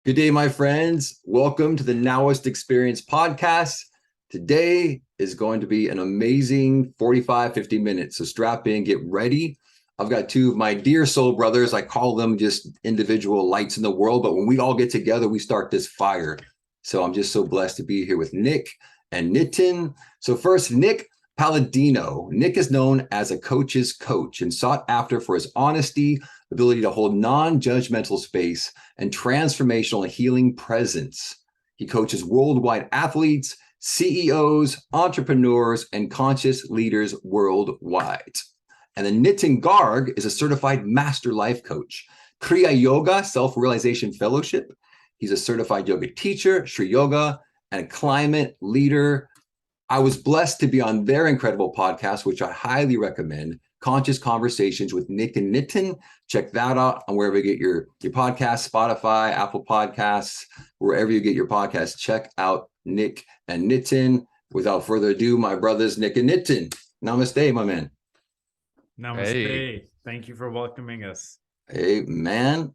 Good day, my friends. Welcome to the Now-ist Experience podcast. Today is going to be an amazing 45, 50 minutes. So strap in, get ready. I've got two of my dear soul brothers. I call them just individual lights in the world, but when we all get together, we start this fire. So I'm just so blessed to be here with Nick and Nitin. So first, Nick Palladino. Nick is known as a coach's coach and sought after for his honesty, ability to hold non-judgmental space, and transformational and healing presence. He coaches worldwide athletes, CEOs, entrepreneurs, and conscious leaders worldwide. And then Nitin Garg is a certified master life coach, Kriya Yoga Self-Realization Fellowship. He's a certified yoga teacher, Sri Yoga, and a climate leader. I was blessed to be on their incredible podcast, which I highly recommend, Conscious Conversations with Nick and Nitin. Check that out on wherever you get your podcasts, Spotify, Apple Podcasts, wherever you get your podcasts. Check out Nick and Nitin. Without further ado, my brothers, Nick and Nitin. Namaste, my man. Namaste. Hey. Thank you for welcoming us. Hey, man,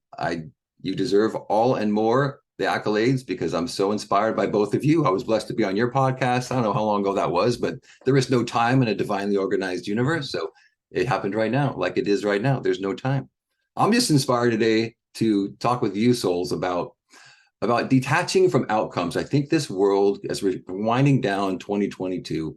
you deserve all and more the accolades because I'm so inspired by both of you. I was blessed to be on your podcast. I don't know how long ago that was, but there is no time in a divinely organized universe. So it happened right now, like it is right now. There's no time. I'm just inspired today to talk with you souls about detaching from outcomes. I think this world, as we're winding down 2022,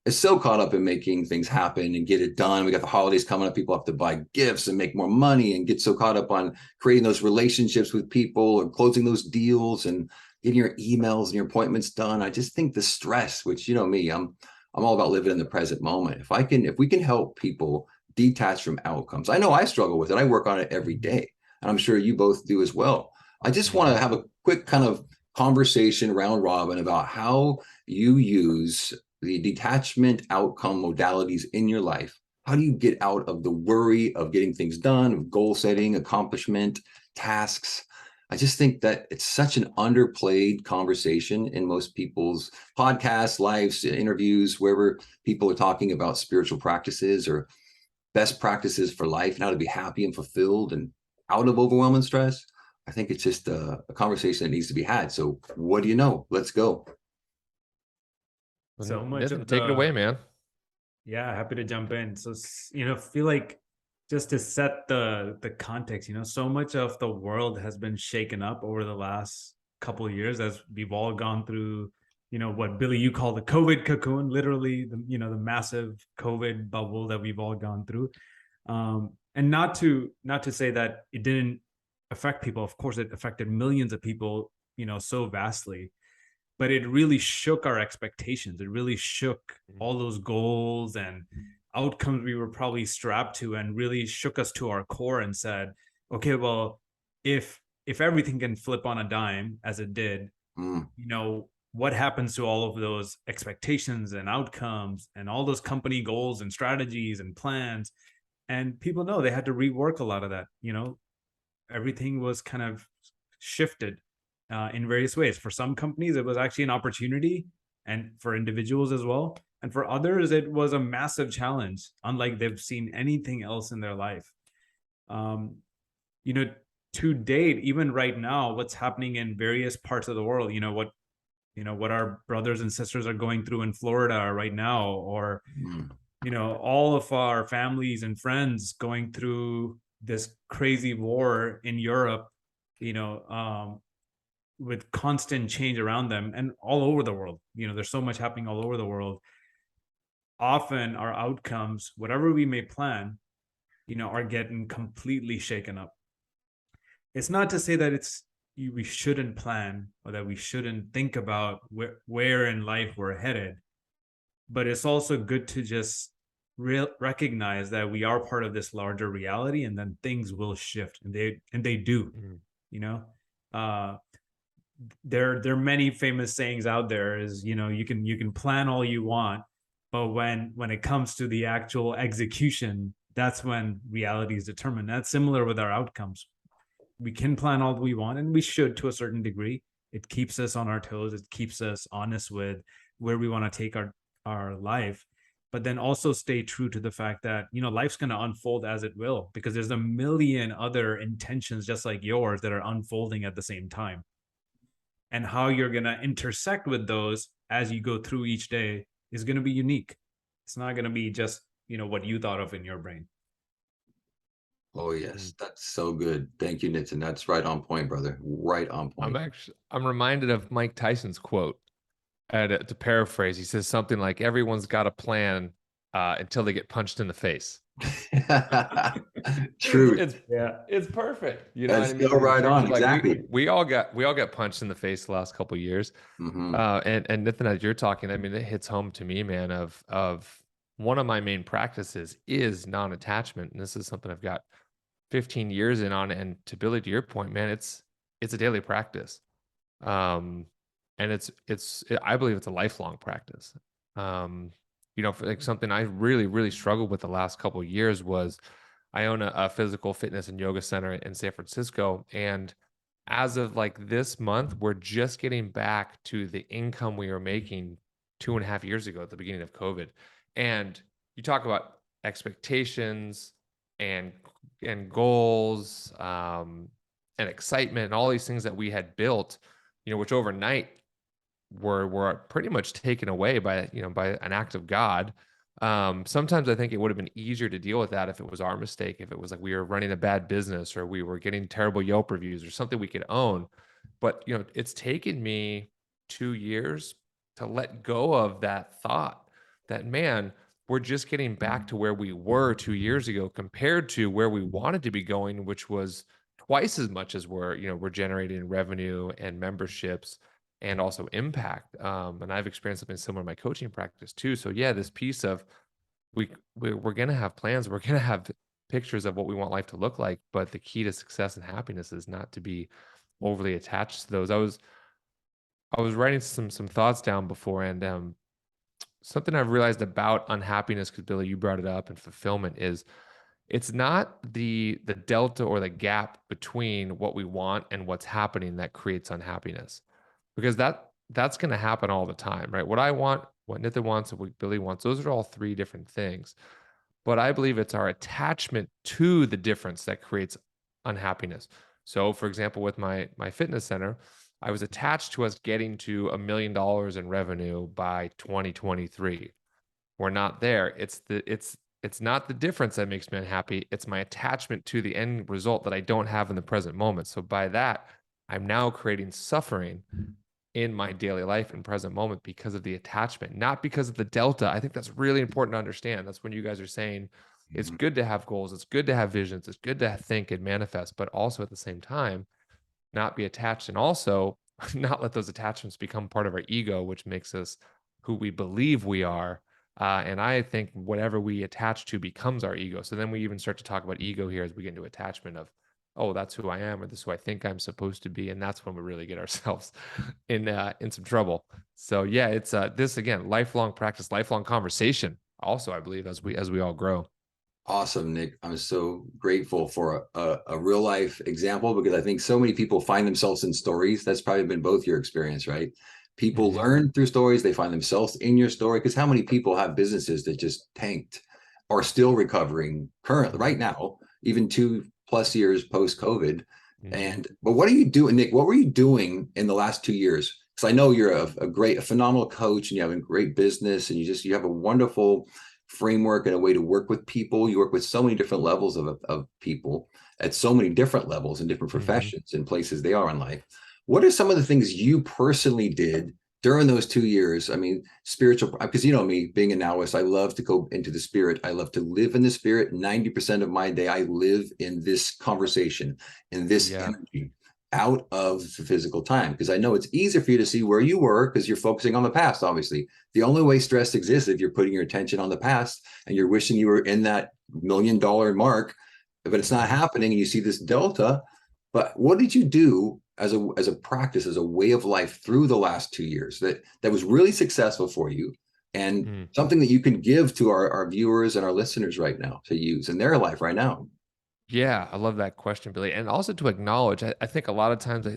is so caught up in making things happen and get it done. We got the holidays coming up. People have to buy gifts and make more money and get so caught up on creating those relationships with people or closing those deals and getting your emails and your appointments done. I just think the stress, which, you know me, I'm all about living in the present moment. If we can help people detach from outcomes. I know I struggle with it. I work on it every day, and I'm sure you both do as well. I just want to have a quick kind of conversation round robin about how you use the detachment outcome modalities in your life. How do you get out of the worry of getting things done, of goal setting, accomplishment, tasks? I just think that it's such an underplayed conversation in most people's podcasts, lives, interviews, wherever people are talking about spiritual practices or best practices for life and how to be happy and fulfilled and out of overwhelm and stress. I think it's just a conversation that needs to be had. So what do you know? Let's go. So much of Take it away, man. Yeah, happy to jump in. So, feel like just to set the context, so much of the world has been shaken up over the last couple of years as we've all gone through, what Billy, you call the COVID cocoon, literally the massive COVID bubble that we've all gone through. And not to say that it didn't affect people. Of course, it affected millions of people, so vastly, but it really shook our expectations. It really shook all those goals and outcomes we were probably strapped to, and really shook us to our core and said, okay, well, if everything can flip on a dime as it did, what happens to all of those expectations and outcomes and all those company goals and strategies and plans? And people know they had to rework a lot of that. Everything was kind of shifted in various ways. For some companies, it was actually an opportunity, and for individuals as well. And for others, it was a massive challenge, unlike they've seen anything else in their life. To date, even right now, what's happening in various parts of the world, what our brothers and sisters are going through in Florida right now, or all of our families and friends going through this crazy war in Europe, with constant change around them and all over the world. There's so much happening all over the world. Often our outcomes, whatever we may plan, are getting completely shaken up. It's not to say that we shouldn't plan or that we shouldn't think about where in life we're headed, but it's also good to just recognize that we are part of this larger reality, and then things will shift, and they do. There are many famous sayings out there. Is you can plan all you want, but when it comes to the actual execution, that's when reality is determined. That's similar with our outcomes. We can plan all we want, and we should to a certain degree. It keeps us on our toes. It keeps us honest with where we want to take our life. but then also stay true to the fact that, life's going to unfold as it will, because there's a million other intentions just like yours that are unfolding at the same time. And how you're going to intersect with those as you go through each day is going to be unique. It's not going to be just, what you thought of in your brain. Oh yes, that's so good. Thank you, Nitin. That's right on point, brother. Right on point. I'm reminded of Mike Tyson's quote. To paraphrase, he says something like, "Everyone's got a plan until they get punched in the face." Truth. It's perfect. You know That's what I mean? so In right terms on. of like Exactly. we all got punched in the face the last couple of years. Hmm. And Nathan, as you're talking, I mean, it hits home to me, man, of one of my main practices is non-attachment. And this is something I've got 15 years in on. And to Billy, to your point, man, it's a daily practice. And I believe it's a lifelong practice. Like something I really, really struggled with the last couple of years was I own a physical fitness and yoga center in San Francisco. And as of like this month, we're just getting back to the income we were making 2.5 years ago at the beginning of COVID. And you talk about expectations and goals, and excitement and all these things that we had built, which overnight were pretty much taken away by an act of God. Sometimes I think it would have been easier to deal with that if it was our mistake, if it was like we were running a bad business or we were getting terrible Yelp reviews or something we could own. But it's taken me 2 years to let go of that thought that, man, we're just getting back to where we were 2 years ago compared to where we wanted to be going, which was twice as much as we're generating revenue and memberships and also impact. And I've experienced something similar in my coaching practice too. So yeah, this piece of we're going to have plans, we're going to have pictures of what we want life to look like, but the key to success and happiness is not to be overly attached to those. I was writing some thoughts down before, and something I've realized about unhappiness, because Billy, you brought it up, and fulfillment is it's not the delta or the gap between what we want and what's happening that creates unhappiness, because that's going to happen all the time, right? What I want, what Nathan wants, and what Billy wants, those are all three different things. But I believe it's our attachment to the difference that creates unhappiness. So, for example, with my fitness center, I was attached to us getting to $1 million in revenue by 2023. We're not there. It's not the difference that makes me unhappy. It's my attachment to the end result that I don't have in the present moment. So by that, I'm now creating suffering in my daily life and present moment because of the attachment, not because of the delta. I think that's really important to understand. That's when you guys are saying it's good to have goals, it's good to have visions, it's good to think and manifest, but also at the same time, not be attached, and also not let those attachments become part of our ego, which makes us who we believe we are. And I think whatever we attach to becomes our ego. So then we even start to talk about ego here as we get into attachment of, oh, that's who I am, or this is who I think I'm supposed to be. And that's when we really get ourselves in some trouble. So yeah, it's this again, lifelong practice, lifelong conversation. Also, I believe as we all grow. Awesome, Nick. I'm so grateful for a real life example, because I think so many people find themselves in stories. That's probably been both your experience, right? People learn through stories, they find themselves in your story. Because how many people have businesses that just tanked, are still recovering currently, right now, even 2+ years post COVID? But what are you doing, Nick? What were you doing in the last 2 years? Because I know you're a phenomenal coach, and you have a great business, and you have a wonderful framework and a way to work with people. You work with so many different levels of people at so many different levels and different professions and places they are in life. What are some of the things you personally did during those 2 years? I mean, spiritual, because you know me, being a Now-ist, I love to go into the spirit. I love to live in the spirit. 90% of my day, I live in this conversation, in this energy, out of the physical time, because I know it's easier for you to see where you were because you're focusing on the past. Obviously, the only way stress exists if you're putting your attention on the past and you're wishing you were in that $1 million mark, but it's not happening, and you see this delta. But what did you do as a practice, as a way of life through the last 2 years that was really successful for you, and something that you can give to our viewers and our listeners right now to use in their life right now? Yeah, I love that question, Billy. And also to acknowledge, I think a lot of times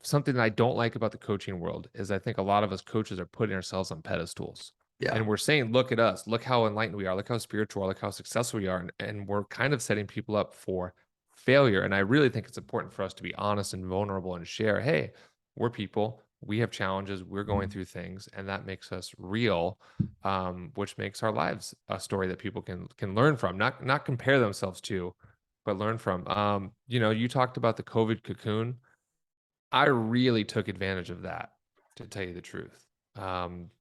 something that I don't like about the coaching world is I think a lot of us coaches are putting ourselves on pedestals. Yeah. And we're saying, look at us, look how enlightened we are, look how spiritual, look how successful we are. And we're kind of setting people up for failure. And I really think it's important for us to be honest and vulnerable and share, hey, we're people, we have challenges, we're going through things, and that makes us real, which makes our lives a story that people can learn from, not compare themselves to, but learn from. You talked about the COVID cocoon. I really took advantage of that, to tell you the truth.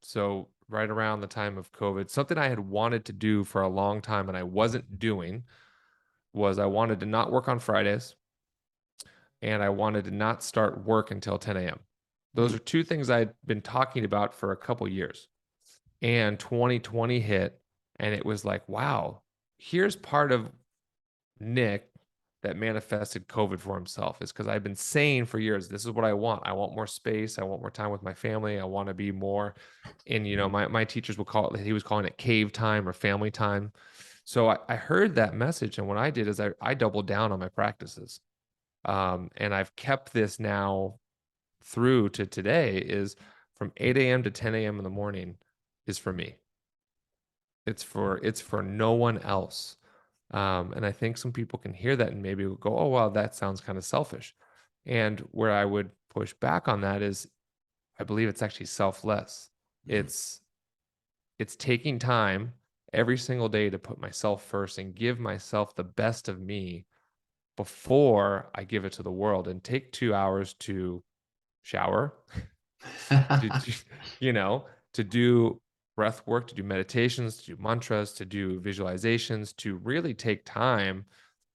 So right around the time of COVID, something I had wanted to do for a long time and I wasn't doing was I wanted to not work on Fridays and I wanted to not start work until 10 a.m. Those are two things I'd been talking about for a couple years. And 2020 hit and it was like, wow, here's part of Nick that manifested COVID for himself, is because I've been saying for years, this is what I want. I want more space. I want more time with my family. I want to be more in, my teachers would call it, he was calling it cave time or family time. So I heard that message. And what I did is I doubled down on my practices. And I've kept this now through to today, is from 8 a.m. to 10 a.m. in the morning is for me. It's for no one else. And I think some people can hear that and maybe go, oh, well, that sounds kind of selfish. And where I would push back on that is I believe it's actually selfless. It's taking time every single day to put myself first and give myself the best of me before I give it to the world, and take 2 hours to shower, to do breath work, to do meditations, to do mantras, to do visualizations, to really take time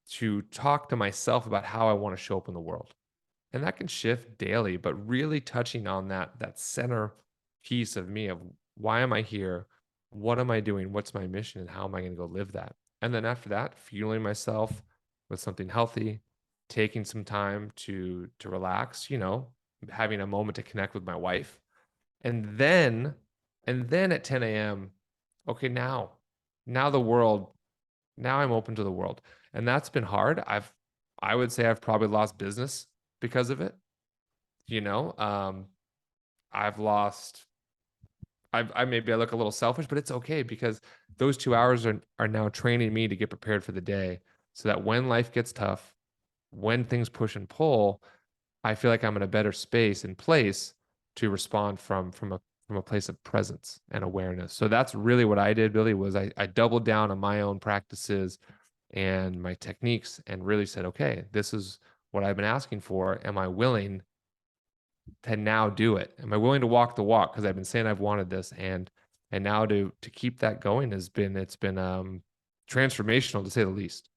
to talk to myself about how I want to show up in the world. And that can shift daily, but really touching on that center piece of me of why am I here? What am I doing? What's my mission? And how am I going to go live that? And then after that, fueling myself with something healthy, taking some time to relax, having a moment to connect with my wife. And then at 10 a.m., okay, now the world, now I'm open to the world. And that's been hard. I would say I've probably lost business because of it. I've lost, I maybe I look a little selfish, but it's okay because those 2 hours are now training me to get prepared for the day, so that when life gets tough, when things push and pull, I feel like I'm in a better space and place to respond from a place of presence and awareness. So that's really what I did, Billy, was I doubled down on my own practices and my techniques and really said, okay, this is what I've been asking for. Am I willing to now do it? Am I willing to walk the walk? Because I've been saying I've wanted this, and now to keep that going it's been transformational, to say the least.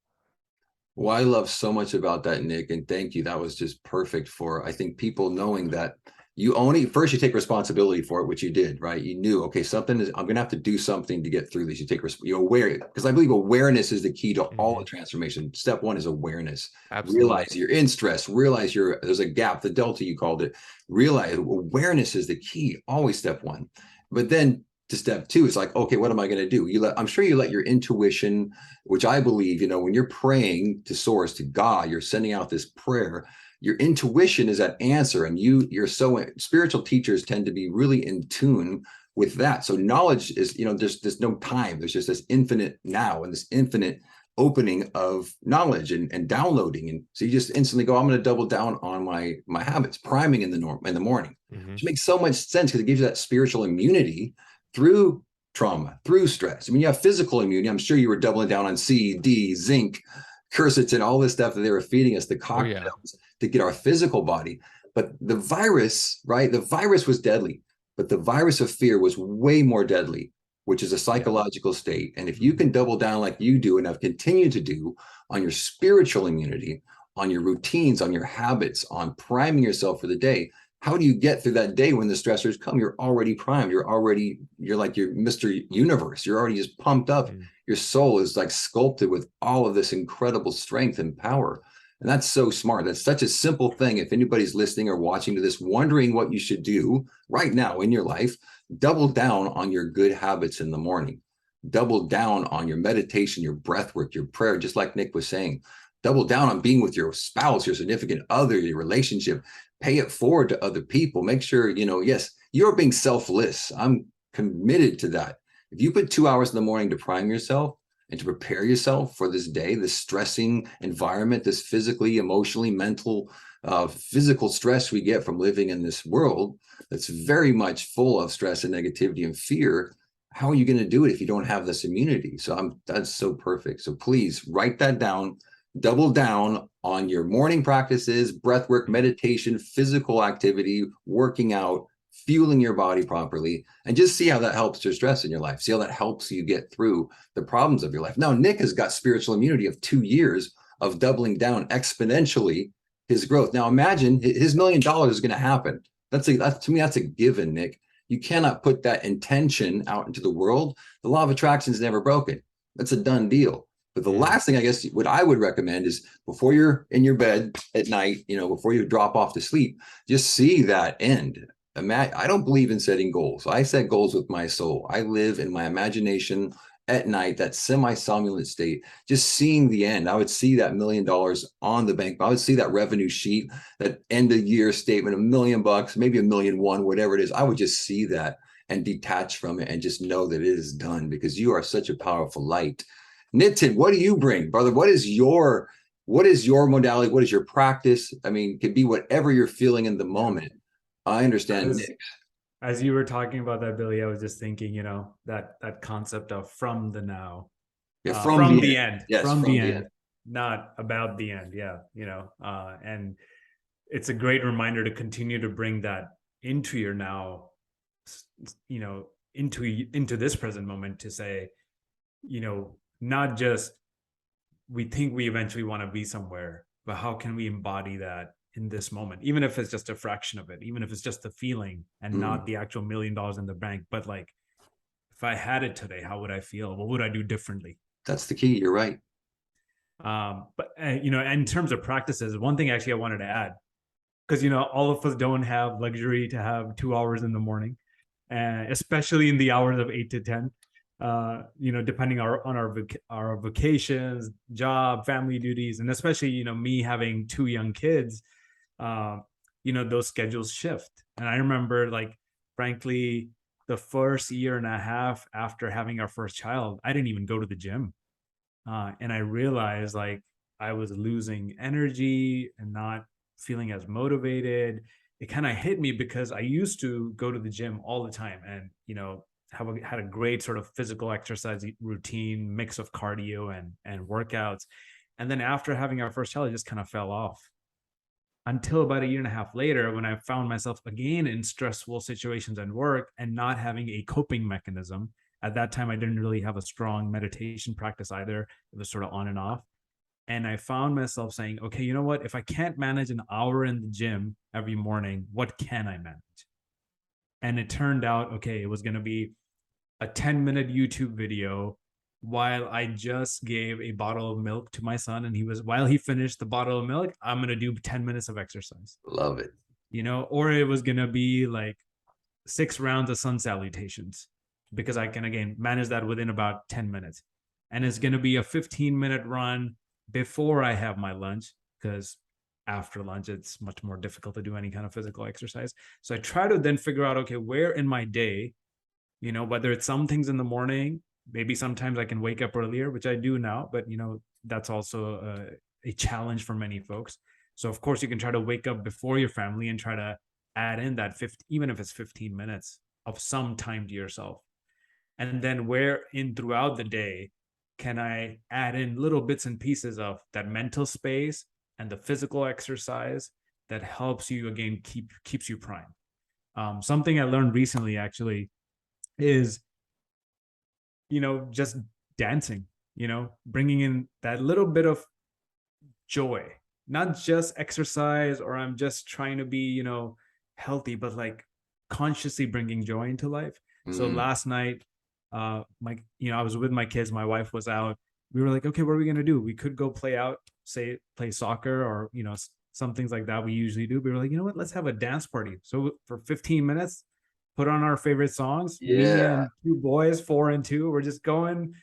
Well, I love so much about that, Nick, and thank you. That was just perfect for, I think, people knowing that you only, first you take responsibility for it, which you did, right? You knew, okay, something is, I'm going to have to do something to get through this. You're aware, because I believe awareness is the key to all the transformation. Step one is awareness. Absolutely. Realize you're in stress, realize there's a gap, the delta you called it. Realize awareness is the key, always step one. But then to step two, it's like, okay, what am I going to do? I'm sure you let your intuition, which I believe, when you're praying to source, to God, you're sending out this prayer, your intuition is that answer. And you're so, spiritual teachers tend to be really in tune with that. So knowledge is, there's no time. There's just this infinite now and this infinite opening of knowledge and downloading. And so you just instantly go, I'm going to double down on my habits, priming in the morning, which makes so much sense because it gives you that spiritual immunity through trauma, through stress. I mean, you have physical immunity. I'm sure you were doubling down on C, D, zinc, quercetin, all this stuff that they were feeding us, the cocktails to get our physical body. But the virus, right? The virus was deadly, but the virus of fear was way more deadly, which is a psychological state. And if you can double down like you do and have continued to do on your spiritual immunity, on your routines, on your habits, on priming yourself for the day, how do you get through that day when the stressors come? You're already primed. You're like your Mr. Universe. You're already just pumped up. Your soul is like sculpted with all of this incredible strength and power. And that's so smart. That's such a simple thing. If anybody's listening or watching to this, wondering what you should do right now in your life, double down on your good habits in the morning. Double down on your meditation, your breath work, your prayer, just like Nick was saying. Double down on being with your spouse, your significant other, your relationship. Pay it forward to other people. Make sure, yes, you're being selfless. I'm committed to that. If you put 2 hours in the morning to prime yourself and to prepare yourself for this day, this stressing environment, this physically, emotionally, mental, physical stress we get from living in this world that's very much full of stress and negativity and fear, how are you going to do it if you don't have this immunity? So that's so perfect. So please write that down, double down on your morning practices, breath work, meditation, physical activity, working out, fueling your body properly, and just see how that helps your stress in your life. See how that helps you get through the problems of your life. Now, Nick has got spiritual immunity of 2 years of doubling down exponentially his growth. Now, imagine his $1 million is going to happen. To me, that's a given, Nick. You cannot put that intention out into the world. The law of attraction is never broken. That's a done deal. But the last thing, I guess, what I would recommend is before you're in your bed at night, before you drop off to sleep, just see that end. I don't believe in setting goals. I set goals with my soul. I live in my imagination at night, that semi-somnolent state, just seeing the end. I would see that $1 million on the bank. I would see that revenue sheet, that end of year statement, $1 million, maybe $1.1 million, whatever it is. I would just see that and detach from it and just know that it is done, because you are such a powerful light. Nitin, what do you bring, brother? What is your modality? What is your practice? I mean, it could be whatever you're feeling in the moment. I understand, Nick. As you were talking about that, Billy, I was just thinking, that concept of from the now, from the end, yes, from the end, not about the end. Yeah, and it's a great reminder to continue to bring that into your now, into this present moment, to say, not just we think we eventually want to be somewhere, but how can we embody that in this moment, even if it's just a fraction of it, even if it's just the feeling and not the actual $1 million in the bank, but like, if I had it today, how would I feel? What would I do differently? That's the key. You're right. But in terms of practices, one thing actually I wanted to add, because all of us don't have luxury to have 2 hours in the morning, especially in the hours of 8 to 10. Depending on our vacations, job, family duties, and especially me having 2 young kids, those schedules shift. And I remember, like, frankly, the first year and a half after having our first child, I didn't even go to the gym, and I realized, like, I was losing energy and not feeling as motivated. It kind of hit me because I used to go to the gym all the time, and had a great sort of physical exercise routine, mix of cardio and workouts. And then after having our first child, it just kind of fell off, until about 1.5 years later, when I found myself again in stressful situations and work and not having a coping mechanism. At that time, I didn't really have a strong meditation practice either. It was sort of on and off. And I found myself saying, okay, you know what? If I can't manage an hour in the gym every morning, what can I manage? And it turned out, okay, it was going to be a 10-minute YouTube video while I just gave a bottle of milk to my son. And while he finished the bottle of milk, I'm going to do 10 minutes of exercise. Love it. Or it was going to be like 6 rounds of sun salutations, because I can, again, manage that within about 10 minutes. And it's going to be a 15-minute run before I have my lunch, because after lunch, it's much more difficult to do any kind of physical exercise. So I try to then figure out, okay, where in my day, whether it's some things in the morning, maybe sometimes I can wake up earlier, which I do now, but that's also a challenge for many folks. So of course you can try to wake up before your family and try to add in that even if it's 15 minutes of some time to yourself. And then where in throughout the day can I add in little bits and pieces of that mental space and the physical exercise that helps you, again, keeps you primed. Something I learned recently actually is, just dancing, bringing in that little bit of joy, not just exercise, or I'm just trying to be, healthy, but like consciously bringing joy into life. So last night, I was with my kids, my wife was out. We were like, okay, what are we going to do? We could go play soccer, or, some things like that we usually do. But we were like, you know what, let's have a dance party. So for 15 minutes, put on our favorite songs. Me and 2 boys, 4 and 2, we're just doing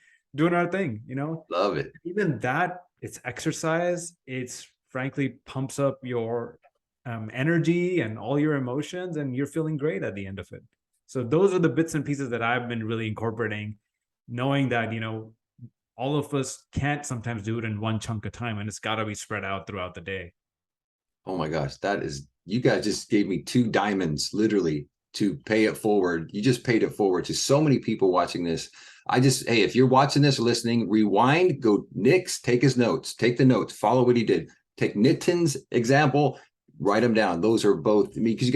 our thing, Love it. Even that, it's exercise. It's frankly pumps up your energy and all your emotions, and you're feeling great at the end of it. So those are the bits and pieces that I've been really incorporating, knowing that, all of us can't sometimes do it in one chunk of time, and it's got to be spread out throughout the day. Oh my gosh, you guys just gave me 2 diamonds, literally, to pay it forward. You just paid it forward to so many people watching this. Hey, if you're watching this or listening, rewind, go Nick's, take his notes, take the notes, follow what he did. Take Nitin's example, write them down. Those are both, because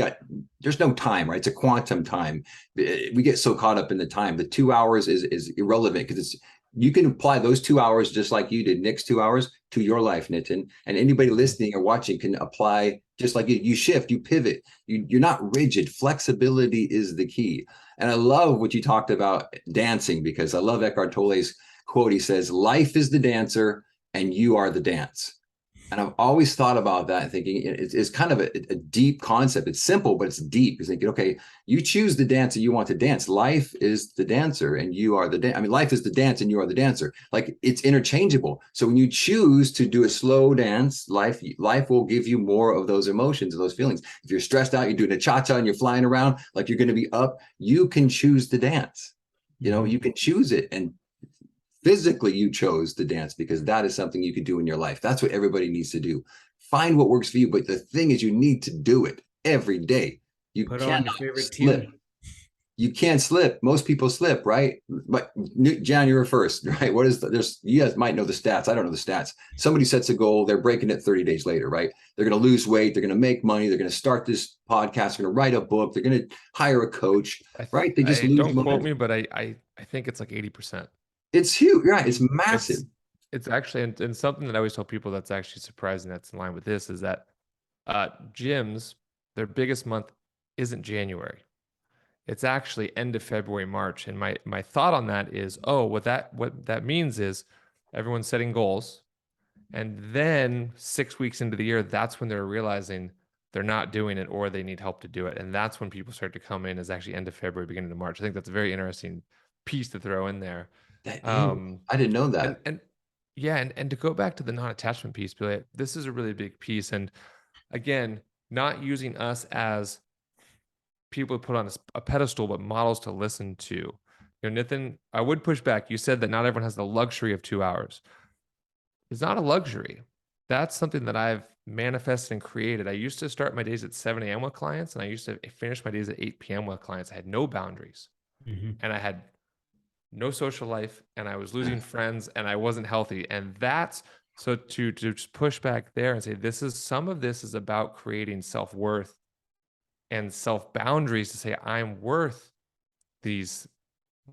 there's no time, right? It's a quantum time. We get so caught up in the time. The 2 hours is irrelevant because you can apply those 2 hours just like you did, Nick's 2 hours, to your life, Nitin. And anybody listening or watching can apply just like you shift, you pivot. You're not rigid. Flexibility is the key. And I love what you talked about dancing, because I love Eckhart Tolle's quote. He says, life is the dancer and you are the dance. And I've always thought about that, thinking it's kind of a deep concept. It's simple, but it's deep. You're thinking, okay, you choose the dancer you want to dance. Life is the dancer and you are the life is the dance and you are the dancer. Like, it's interchangeable. So when you choose to do a slow dance, life will give you more of those emotions, those feelings. If you're stressed out, you're doing a cha-cha and you're flying around like you're going to be up, you can choose the dance. You can choose it. And physically you chose to dance because that is something you could do in your life. That's what everybody needs to do. Find what works for you. But the thing is, you need to do it every day. You Put cannot on your favorite slip. tune. You can't slip. Most people slip, right? But January 1st, right? You guys might know the stats. I don't know the stats. Somebody sets a goal, they're breaking it 30 days later, right? They're going to lose weight, they're going to make money, they're going to start this podcast, they're going to write a book, they're going to hire a coach, right? They just lose don't momentum. quote me, but I think it's like 80%. It's huge, right? It's massive. It's actually, and something that I always tell people that's actually surprising, that's in line with this, is that gyms, their biggest month isn't January. It's actually end of February, March. And my thought on that is, what that means is everyone's setting goals. And then 6 weeks into the year, that's when they're realizing they're not doing it or they need help to do it. And that's when people start to come in, is actually end of February, beginning of March. I think that's a very interesting piece to throw in there. I didn't know that. And to go back to the non-attachment piece, Billy, this is a really big piece. And again, not using us as people to put on a pedestal, but models to listen to. Nitin, I would push back. You said that not everyone has the luxury of 2 hours. It's not a luxury. That's something that I've manifested and created. I used to start my days at 7 a.m. with clients, and I used to finish my days at 8 p.m. with clients. I had no boundaries, and I had no social life, and I was losing friends, and I wasn't healthy. And that's so to just push back there and say, some of this is about creating self-worth and self-boundaries to say, I'm worth these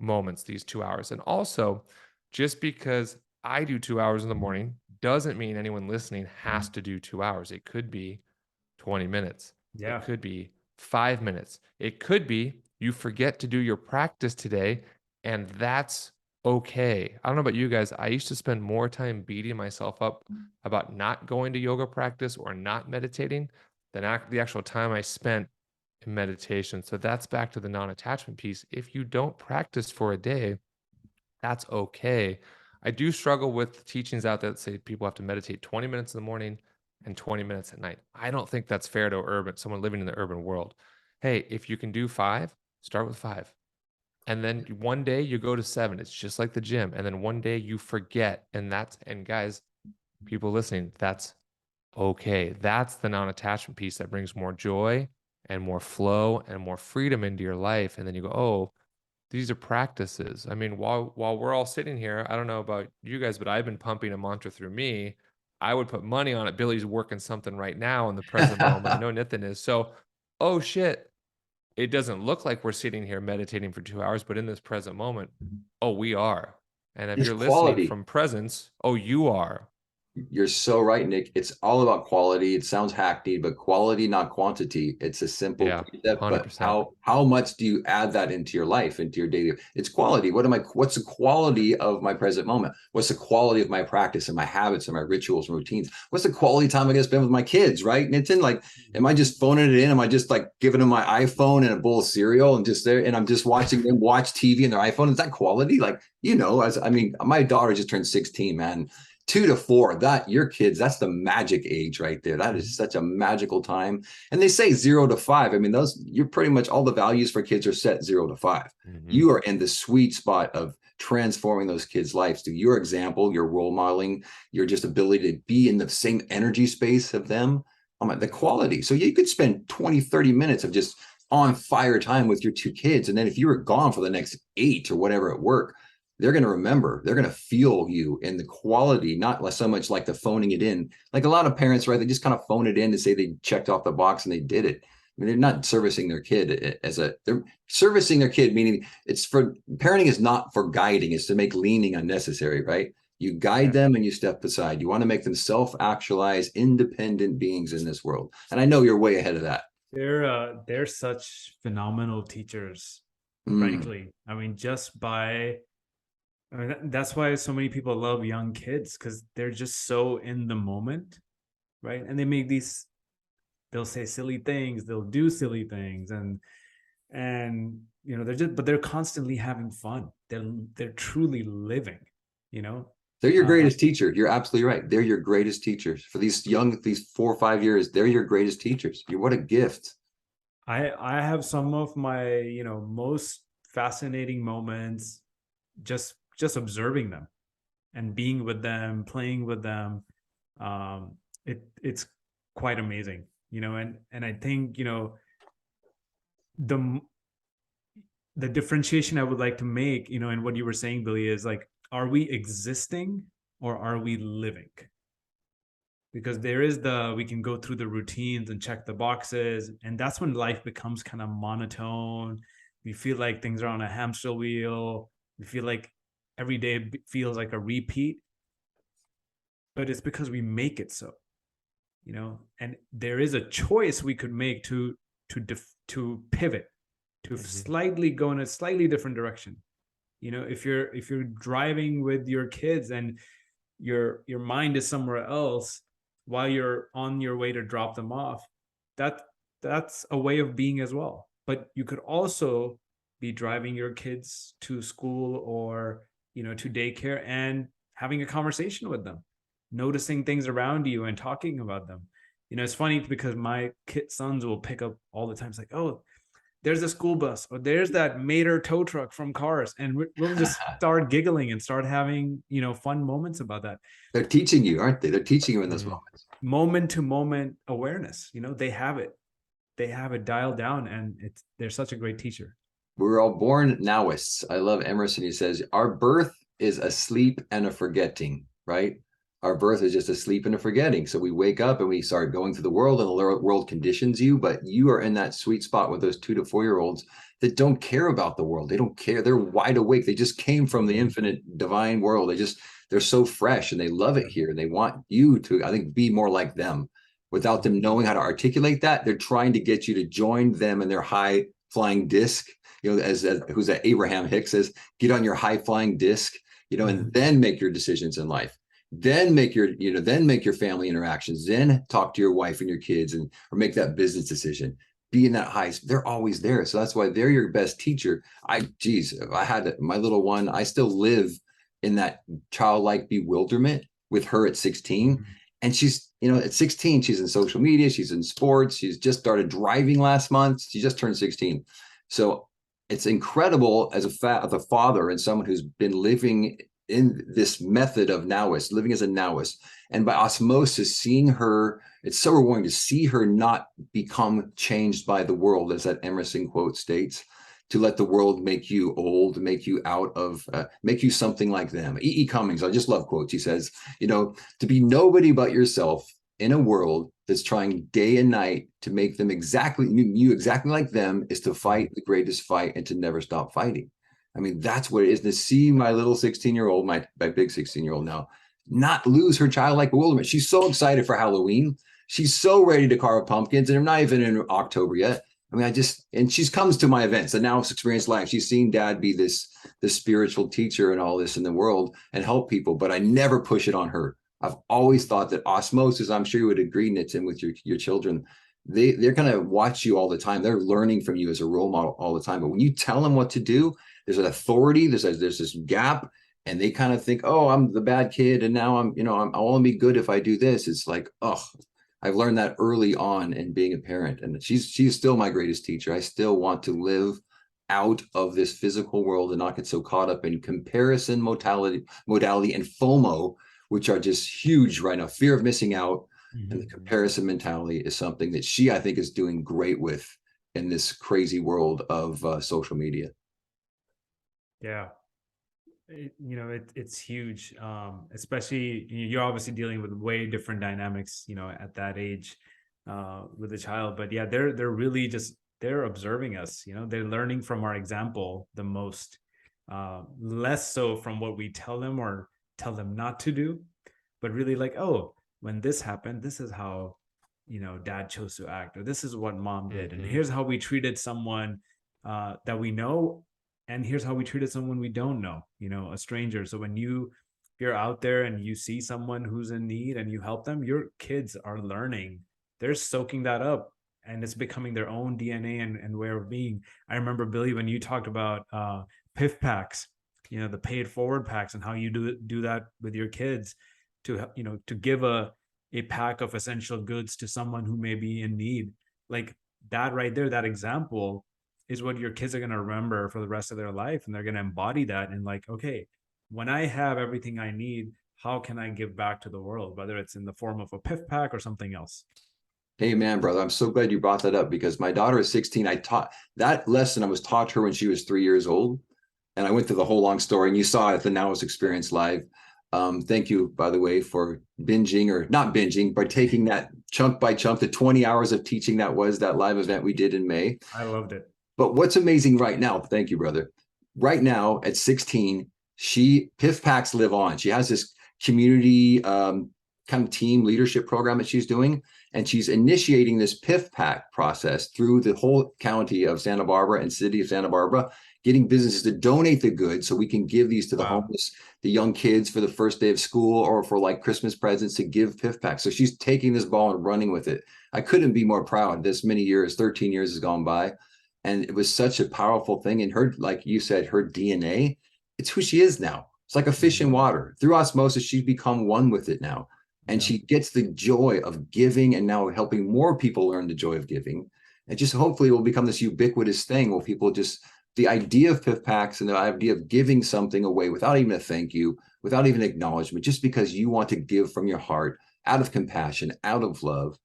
moments, these 2 hours. And also, just because I do 2 hours in the morning doesn't mean anyone listening has to do 2 hours. It could be 20 minutes. Yeah. It could be 5 minutes. It could be you forget to do your practice today, and that's okay. I don't know about you guys. I used to spend more time beating myself up about not going to yoga practice or not meditating than the actual time I spent in meditation. So that's back to the non-attachment piece. If you don't practice for a day, that's okay. I do struggle with teachings out there that say people have to meditate 20 minutes in the morning and 20 minutes at night. I don't think that's fair to someone living in the urban world. Hey, if you can do 5, start with 5. And then one day you go to 7. It's just like the gym. And then one day you forget. And guys, people listening, that's okay. That's the non-attachment piece that brings more joy and more flow and more freedom into your life. And then you go, these are practices. I mean, while we're all sitting here, I don't know about you guys, but I've been pumping a mantra through me. I would put money on it. Billy's working something right now in the present moment. I know Nathan is. So, oh shit, it doesn't look like we're sitting here meditating for 2 hours, but in this present moment, we are. And if It's you're quality. listening from presence, you are. You're so right, Nick. It's all about quality. It sounds hackneyed, but quality, not quantity. It's a simple precept, 100%. But how much do you add that into your life, into your daily? It's quality. What's the quality of my present moment? What's the quality of my practice and my habits and my rituals and routines? What's the quality time I get to spend with my kids, right, Nitin? Like, am I just phoning it in? Am I just like giving them my iPhone and a bowl of cereal and just there, and I'm just watching them watch TV on their iPhone? Is that quality? Like, my daughter just turned 16, man. 2 to 4, that your kids, that's the magic age right there. That is such a magical time. And they say 0 to 5. I mean, those, you're pretty much, all the values for kids are set 0 to 5. You are in the sweet spot of transforming those kids' lives through your example, your role modeling, your just ability to be in the same energy space of them. The quality. So you could spend 20, 30 minutes of just on fire time with your 2 kids. And then if you were gone for the next 8 or whatever at work, they're going to remember, they're going to feel you in the quality, not so much like the phoning it in. Like a lot of parents, right? They just kind of phone it in to say they checked off the box and they did it. I mean, they're not servicing their kid they're servicing their kid, meaning it's for, parenting is not for guiding, it's to make leaning unnecessary, right? You guide them and you step aside. You want to make them self-actualized, independent beings in this world. And I know you're way ahead of that. They're such phenomenal teachers, frankly. I mean, that's why so many people love young kids, because they're just so in the moment, right? And they make they'll say silly things, they'll do silly things, and they're constantly having fun. They're truly living, They're your greatest teacher. You're absolutely right. They're your greatest teachers for these 4 or 5 years. They're your greatest teachers. What a gift. I have some of my, most fascinating moments just observing them and being with them, playing with them. It's quite amazing, and I think, the differentiation I would like to make, in what you were saying, Billy, is like, are we existing or are we living? Because there is we can go through the routines and check the boxes, and that's when life becomes kind of monotone. We feel like things are on a hamster wheel. We feel like every day feels like a repeat, but it's because we make it so, and there is a choice we could make to pivot, to slightly go in a slightly different direction. If you're driving with your kids and your mind is somewhere else while you're on your way to drop them off, that's a way of being as well. But you could also be driving your kids to school or to daycare and having a conversation with them, noticing things around you and talking about them. It's funny because my sons will pick up all the time. It's like, oh, there's a school bus, or there's that Mater tow truck from Cars, and we'll just start giggling and start having fun moments about that. They're teaching you, aren't they? They're teaching you in those moments. Moment to moment awareness. They have it dialed down, and they're such a great teacher. We're all born Now-ists. I love Emerson. He says, our birth is a sleep and a forgetting, right? Our birth is just a sleep and a forgetting. So we wake up and we start going through the world, and the world conditions you, but you are in that sweet spot with those 2 to 4-year-olds that don't care about the world. They don't care. They're wide awake. They just came from the infinite divine world. They're so fresh and they love it here. And they want you to, I think, be more like them. Without them knowing how to articulate that, they're trying to get you to join them in their high flying disc. As who's that? Abraham Hicks says, get on your high flying disc, and then make your decisions in life. Then make your family interactions. Then talk to your wife and your kids, or make that business decision. Be in that high. They're always there, so that's why they're your best teacher. I had my little one. I still live in that childlike bewilderment with her at 16. And she's, at 16, she's in social media, she's in sports, she's just started driving last month. She just turned 16. So it's incredible as a father and someone who's been living in this method of Now-ist, living as a Now-ist, and by osmosis, seeing her, it's so rewarding to see her not become changed by the world, as that Emerson quote states, to let the world make you old, make you make you something like them. E.E. Cummings, I just love quotes. He says, to be nobody but yourself in a world that's trying day and night to make them exactly like them is to fight the greatest fight and to never stop fighting. I mean, that's what it is, to see my little 16-year-old, my big 16-year-old now, not lose her childlike bewilderment. She's so excited for Halloween. She's so ready to carve pumpkins, and I'm not even in October yet. I mean, and she comes to my events, the Now-ist Experience Live. She's seen Dad be this spiritual teacher and all this in the world and help people, but I never push it on her. I've always thought that osmosis, I'm sure you would agree, Nitin, with your children, they're going to watch you all the time. They're learning from you as a role model all the time. But when you tell them what to do, there's an authority, there's this gap, and they kind of think, oh, I'm the bad kid, and now I'll only be good if I do this. It's like, oh, I've learned that early on in being a parent, and she's still my greatest teacher. I still want to live out of this physical world and not get so caught up in comparison modality and FOMO, which are just huge right now. Fear of missing out and the comparison mentality is something that she, I think, is doing great with in this crazy world of social media. Yeah. It's huge. Especially you're obviously dealing with way different dynamics, at that age, with a child. But yeah, they're really just, they're observing us, they're learning from our example the most, less so from what we tell them or tell them not to do, but really like, oh, when this happened, this is how, dad chose to act, or this is what mom did. And here's how we treated someone that we know, and here's how we treated someone we don't know, a stranger. So when you're out there and you see someone who's in need and you help them, your kids are learning, they're soaking that up, and it's becoming their own DNA and way of being. I remember, Billy, when you talked about PIF packs, the paid forward packs, and how you do that with your kids to give a pack of essential goods to someone who may be in need. Like that right there, that example is what your kids are going to remember for the rest of their life, and they're going to embody that. And like, okay, when I have everything I need, how can I give back to the world, whether it's in the form of a PIF pack or something else? Amen, brother. I'm so glad you brought that up, because my daughter is 16. I taught that lesson. I was taught her when she was 3 years old. And I went through the whole long story, and you saw it at the Now-ist experience live. Thank you, by the way, for binging, or not binging, but taking that chunk by chunk, the 20 hours of teaching that was that live event we did in May. I loved it. But what's amazing right now, thank you, brother. Right now at 16, PIF packs live on. She has this community kind of team leadership program that she's doing, and she's initiating this PIF pack process through the whole county of Santa Barbara and city of Santa Barbara, getting businesses to donate the goods so we can give these to the homeless, the young kids for the first day of school, or for like Christmas presents, to give PIF packs. So she's taking this ball and running with it. I couldn't be more proud. This many years, 13 years has gone by, and it was such a powerful thing. And her, like you said, her DNA, it's who she is now. It's like a fish in water. Through osmosis, she's become one with it now. And she gets the joy of giving, and now helping more people learn the joy of giving. And just hopefully it will become this ubiquitous thing where people just, the idea of PIF packs and the idea of giving something away without even a thank you, without even acknowledgement, just because you want to give from your heart, out of compassion, out of love.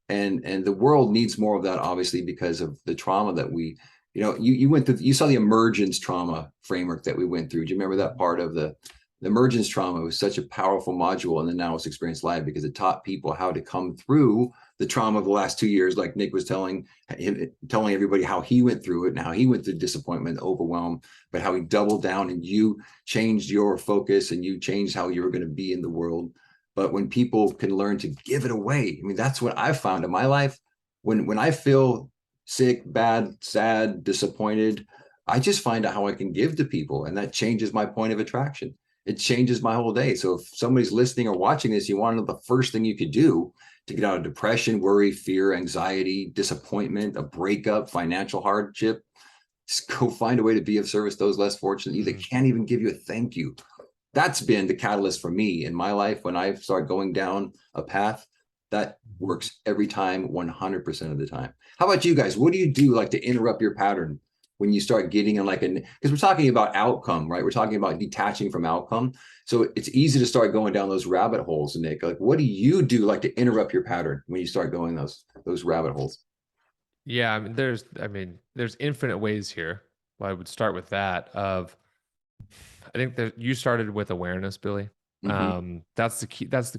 And the world needs more of that, obviously, because of the trauma that we, you went through. You saw the emergence trauma framework that we went through. Do you remember that part of the emergence trauma? Was such a powerful module in the Now-ist Experience Live, because it taught people how to come through the trauma of the last 2 years, like Nick was telling everybody how he went through it and how he went through disappointment, overwhelm, but how he doubled down, and you changed your focus and you changed how you were going to be in the world. But when people can learn to give it away, I mean, that's what I've found in my life. When I feel sick, bad, sad, disappointed, I just find out how I can give to people, and that changes my point of attraction. It changes my whole day. So if somebody's listening or watching this, you want to know the first thing you could do to get out of depression, worry, fear, anxiety, disappointment, a breakup, financial hardship, just go find a way to be of service to those less fortunate, you that can't even give you a thank you. That's been the catalyst for me in my life. When I start going down a path, that works every time, 100% of the time. How about you guys? What do you do like to interrupt your pattern when you start getting in because we're talking about outcome, right? We're talking about detaching from outcome. So it's easy to start going down those rabbit holes, Nick. Like, what do you do like to interrupt your pattern when you start going those rabbit holes? Yeah, there's infinite ways here. Well, I would start with that I think that you started with awareness, Billy. That's the key. That's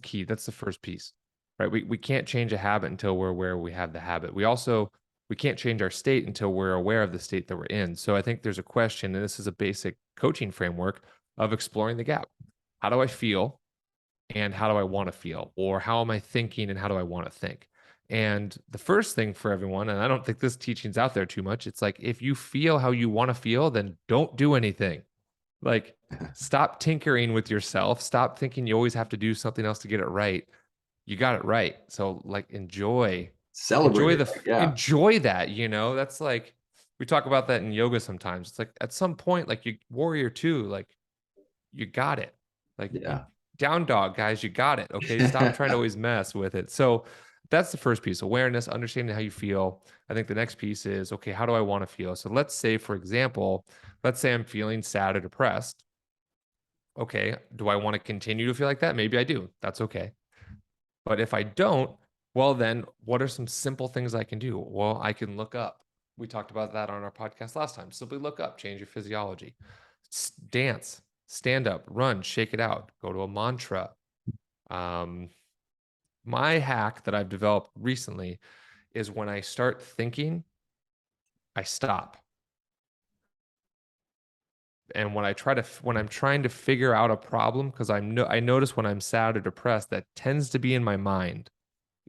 the first piece, right? We can't change a habit until we're aware we have the habit. We can't change our state until we're aware of the state that we're in. So I think there's a question, and this is a basic coaching framework of exploring the gap. How do I feel, and how do I want to feel? Or how am I thinking, and how do I want to think? And the first thing for everyone, and I don't think this teaching's out there too much, it's like, if you feel how you want to feel, then don't do anything. Like, stop tinkering with yourself. Stop thinking you always have to do something else to get it right. You got it right. So like, Celebrate enjoy that, that's like, we talk about that in yoga sometimes. It's like, at some point, like, you warrior two, like, you got it. Like, Yeah. down dog, guys, you got it. Okay. Stop trying to always mess with it. So that's the first piece, awareness, understanding how you feel. I think the next piece is, okay, how do I want to feel? So let's say, for example, let's say I'm feeling sad or depressed. Okay. Do I want to continue to feel like that? Maybe I do. That's okay. But if I don't, well, then what are some simple things I can do? Well, I can look up. We talked about that on our podcast last time. Simply look up, change your physiology, dance, stand up, run, shake it out, go to a mantra. My hack that I've developed recently is when I start thinking, I stop. And when I'm trying to figure out a problem, because I notice when I'm sad or depressed, that tends to be in my mind,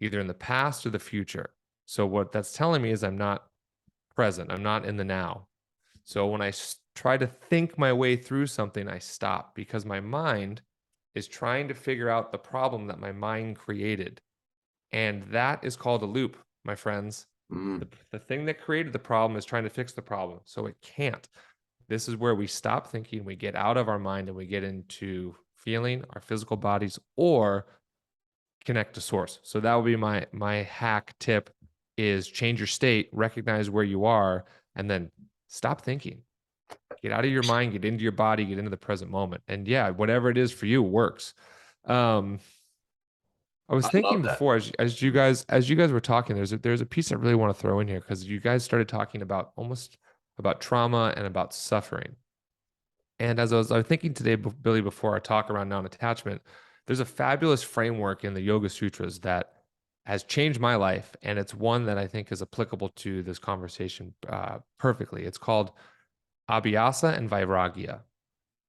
either in the past or the future. So what that's telling me is I'm not present. I'm not in the now. So when I try to think my way through something, I stop because my mind is trying to figure out the problem that my mind created. And that is called a loop, my friends. The thing that created the problem is trying to fix the problem. So it can't. This is where we stop thinking, we get out of our mind, and we get into feeling our physical bodies or connect to source. So that would be my hack tip is change your state, recognize where you are, and then stop thinking. Get out of your mind, get into your body, get into the present moment. And yeah, whatever it is for you works. I was I thinking love that. before, as you guys were talking, there's a piece I really want to throw in here because you guys started talking about trauma and about suffering. And as I was thinking today, Billy, before our talk around non-attachment, there's a fabulous framework in the Yoga Sutras that has changed my life, and it's one that I think is applicable to this conversation perfectly. It's called Abiasa and Viragia.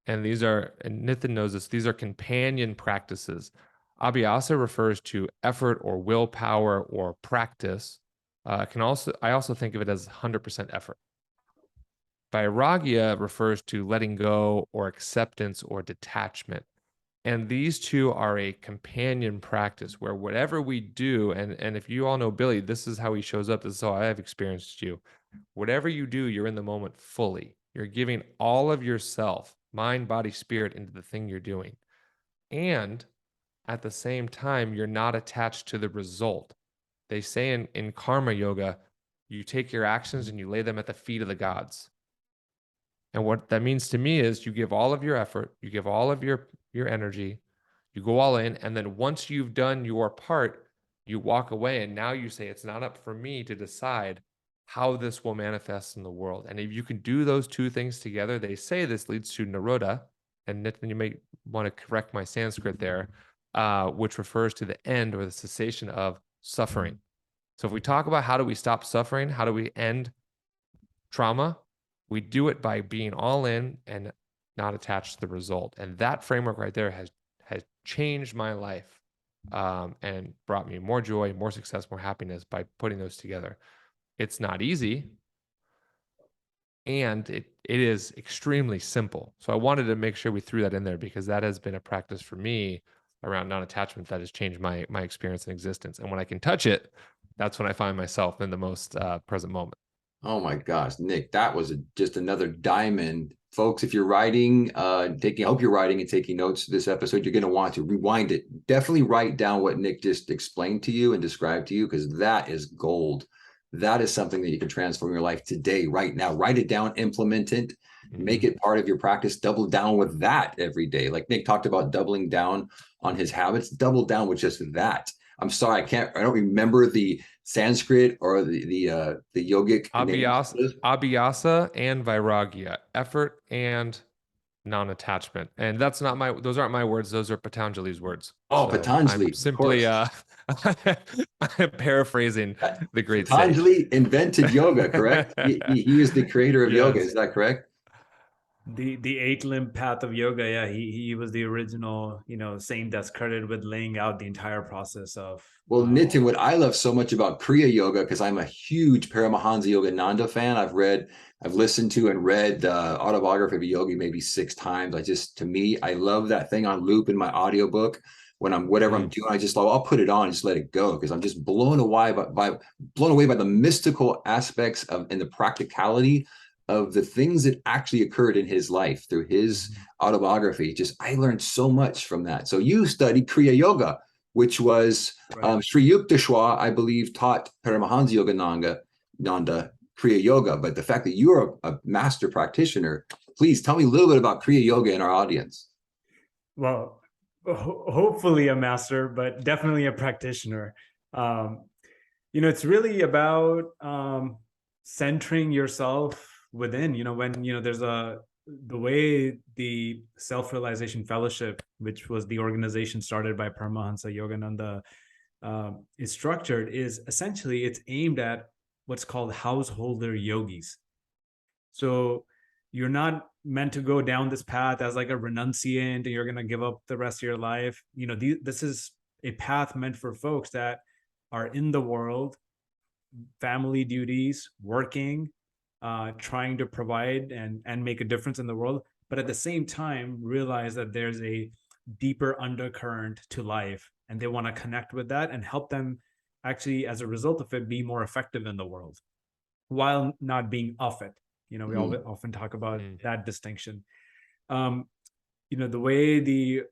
And Nitin knows this, these are companion practices. Abhyasa refers to effort or willpower or practice. I also think of it as 100% effort. Vairagya refers to letting go or acceptance or detachment. And these two are a companion practice where whatever we do, and if you all know Billy, this is how he shows up. This is how I have experienced you. Whatever you do, you're in the moment fully. You're giving all of yourself, mind, body, spirit, into the thing you're doing. And at the same time, you're not attached to the result. They say in karma yoga, you take your actions and you lay them at the feet of the gods. And what that means to me is you give all of your effort, you give all of your energy, you go all in, and then once you've done your part, you walk away, and now you say, it's not up for me to decide how this will manifest in the world. And if you can do those two things together, they say this leads to Nirodha, and Nitin, you may want to correct my Sanskrit there, which refers to the end or the cessation of suffering. So if we talk about how do we stop suffering, how do we end trauma, we do it by being all in and not attached to the result. And that framework right there has changed my life and brought me more joy, more success, more happiness by putting those together. It's not easy, and it is extremely simple. So I wanted to make sure we threw that in there because that has been a practice for me around non-attachment that has changed my experience and existence. And when I can touch it, that's when I find myself in the most present moment. Oh my gosh, Nick, that was just another diamond. Folks, if you're writing, I hope you're writing and taking notes to this episode, you're going to want to rewind it. Definitely write down what Nick just explained to you and described to you, because that is gold. That is something that you can transform your life today, right now. Write it down, implement it, make it part of your practice, double down with that every day. Like Nick talked about doubling down on his habits, double down with just that. I'm sorry, I don't remember the Sanskrit or the yogic Abhyasa and Vairagya, effort and non-attachment. And those aren't my words, those are Patanjali's words. Oh, so Patanjali. I'm simply I'm paraphrasing the great Patanjali sage. invented yoga, correct? He is the creator of yoga, is that correct? The eight-limb path of yoga, yeah, he was the original, saint that's credited with laying out the entire process of Well, Nitin, what I love so much about Kriya Yoga, because I'm a huge Paramahansa Yogananda fan. I've listened to and read the autobiography of a yogi maybe 6 times. To me, I love that thing on loop in my audiobook. When I'm whatever I'm doing, I just thought I'll put it on and just let it go because I'm just blown away by the mystical aspects of and the practicality of the things that actually occurred in his life through his autobiography. I learned so much from that. So you studied Kriya Yoga, which was Sri Yukteswar, I believe, taught Paramahansa Yogananda Kriya Yoga. But the fact that you're a master practitioner, please tell me a little bit about Kriya Yoga in our audience. Well, hopefully a master, but definitely a practitioner. It's really about centering yourself within. When there's the way the Self-Realization Fellowship, which was the organization started by Paramahansa Yogananda, is structured, is essentially it's aimed at what's called householder yogis. So you're not meant to go down this path as like a renunciant and you're going to give up the rest of your life. This is a path meant for folks that are in the world, family duties, working, trying to provide and make a difference in the world, but at the same time realize that there's a deeper undercurrent to life and they want to connect with that and help them actually, as a result of it, be more effective in the world while not being off it. We often talk about that distinction. The way the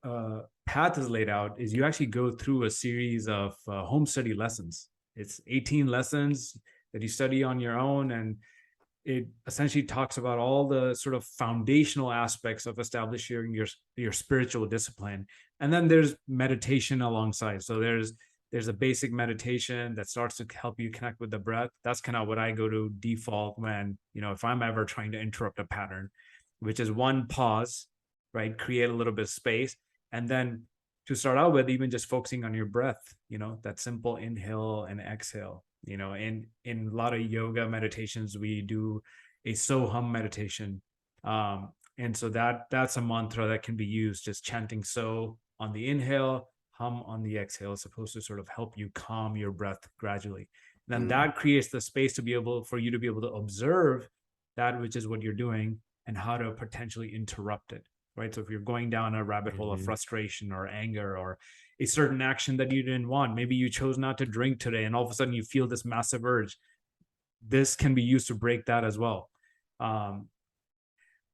path is laid out is you actually go through a series of home study lessons. It's 18 lessons that you study on your own, and it essentially talks about all the sort of foundational aspects of establishing your spiritual discipline. And then there's meditation alongside. So there's a basic meditation that starts to help you connect with the breath. That's kind of what I go to default when, if I'm ever trying to interrupt a pattern, which is one, pause, right? Create a little bit of space. And then to start out with, even just focusing on your breath, that simple inhale and exhale. In a lot of yoga meditations, we do a so-hum meditation. And so that's a mantra that can be used, just chanting so on the inhale, hum on the exhale, is supposed to sort of help you calm your breath gradually. Then that creates the space for you to be able to observe that which is what you're doing and how to potentially interrupt it, right? So if you're going down a rabbit hole of frustration or anger or a certain action that you didn't want, maybe you chose not to drink today and all of a sudden you feel this massive urge, this can be used to break that as well.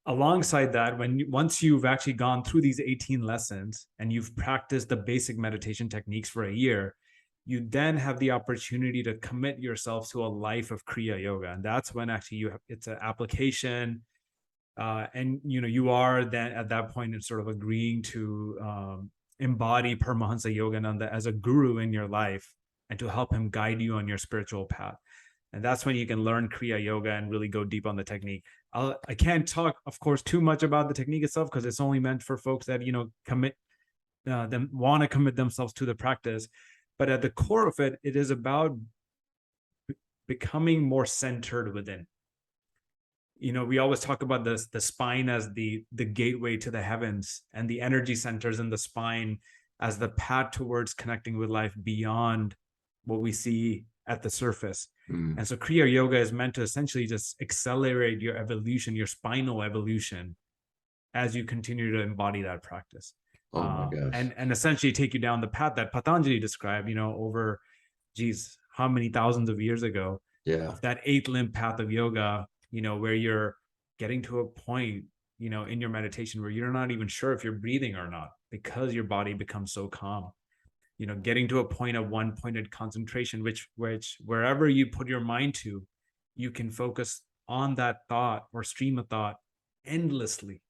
Alongside that, once you've actually gone through these 18 lessons and you've practiced the basic meditation techniques for a year, you then have the opportunity to commit yourself to a life of Kriya Yoga. And that's when actually it's an application. And you are then at that point in sort of agreeing to embody Paramahansa Yogananda as a guru in your life and to help him guide you on your spiritual path. And that's when you can learn Kriya Yoga and really go deep on the technique. I can't talk, of course, too much about the technique itself because it's only meant for folks that want to commit themselves to the practice. But at the core of it, it is about becoming more centered within. We always talk about the spine as the gateway to the heavens, and the energy centers in the spine as the path towards connecting with life beyond what we see at the surface. And so Kriya Yoga is meant to essentially just accelerate your evolution, your spinal evolution, as you continue to embody that practice. Oh my gosh. And essentially take you down the path that Patanjali described, over, how many thousands of years ago. Yeah. That 8-limb path of yoga, where you're getting to a point, in your meditation where you're not even sure if you're breathing or not because your body becomes so calm. Getting to a point of one-pointed concentration, which wherever you put your mind to, you can focus on that thought or stream of thought endlessly.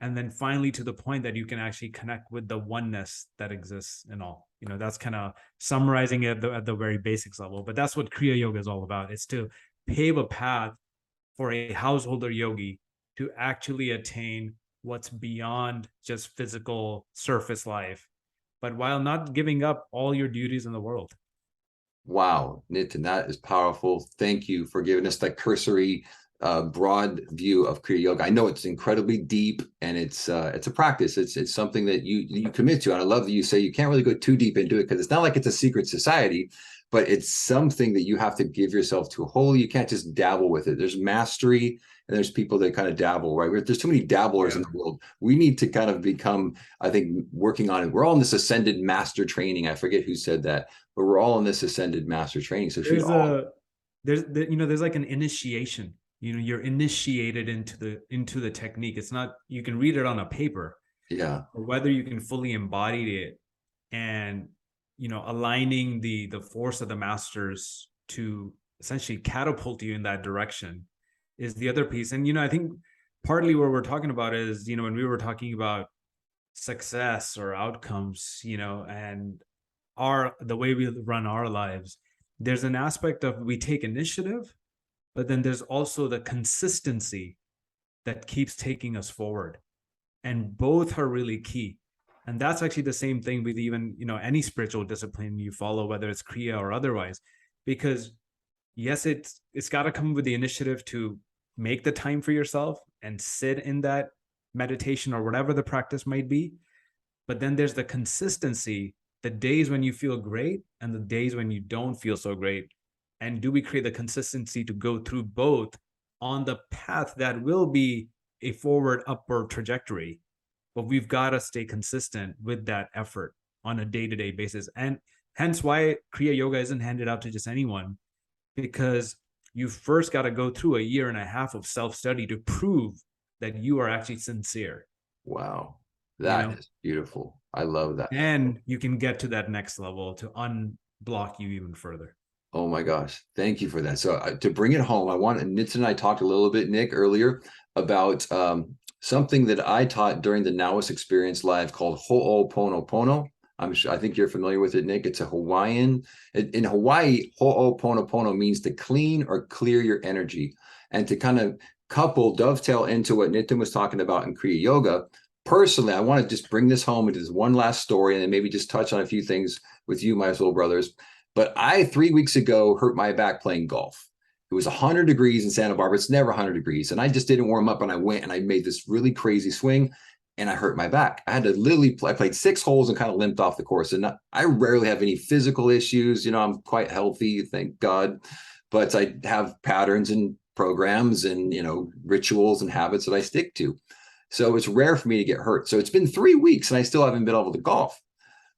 And then finally to the point that you can actually connect with the oneness that exists in all. That's kind of summarizing it at the very basics level, but that's what Kriya Yoga is all about. It's to pave a path for a householder yogi to actually attain what's beyond just physical surface life, but while not giving up all your duties in the world. Wow, Nitin, that is powerful. Thank you for giving us that cursory, broad view of Kriya Yoga. I know it's incredibly deep, and it's a practice. It's something that you commit to. And I love that you say you can't really go too deep into it because it's not like it's a secret society, but it's something that you have to give yourself to wholly. You can't just dabble with it. There's mastery, and there's people that kind of dabble, right? There's too many dabblers in the world. We need to kind of become, I think, working on it. We're all in this ascended master training. I forget who said that, but we're all in this ascended master training. So there's like an initiation. you're initiated into the technique. It's not, you can read it on a paper, Yeah. or whether you can fully embody it and, aligning the force of the masters to essentially catapult you in that direction is the other piece. And, I think partly what we're talking about is, when we were talking about success or outcomes, and the way we run our lives, there's an aspect of we take initiative, but then there's also the consistency that keeps taking us forward. And both are really key. And that's actually the same thing with even, any spiritual discipline you follow, whether it's Kriya or otherwise, because yes, it's got to come with the initiative to make the time for yourself and sit in that meditation or whatever the practice might be. But then there's the consistency, the days when you feel great and the days when you don't feel so great. And do we create the consistency to go through both on the path that will be a forward upward trajectory? But we've got to stay consistent with that effort on a day-to-day basis. And hence why Kriya Yoga isn't handed out to just anyone, because you first got to go through a year and a half of self-study to prove that you are actually sincere. Wow. That is beautiful. I love that. And you can get to that next level to unblock you even further. Oh my gosh. Thank you for that. So to bring it home, Nitsa and I talked a little bit, Nick, earlier about something that I taught during the Now-ist experience live called Ho'oponopono. I think you're familiar with it, Nick. It's a Hawaiian. In Hawaii, Ho'oponopono means to clean or clear your energy. And to kind of dovetail into what Nitin was talking about in Kriya Yoga, personally, I want to just bring this home into this one last story and then maybe just touch on a few things with you, my little brothers. But I, 3 weeks ago, hurt my back playing golf. It was 100 degrees in Santa Barbara. It's never 100 degrees. And I just didn't warm up, and I went and I made this really crazy swing and I hurt my back. I had to literally I played 6 holes and kind of limped off the course. And I rarely have any physical issues. I'm quite healthy, thank God. But I have patterns and programs and, rituals and habits that I stick to. So it's rare for me to get hurt. So it's been 3 weeks and I still haven't been able to golf.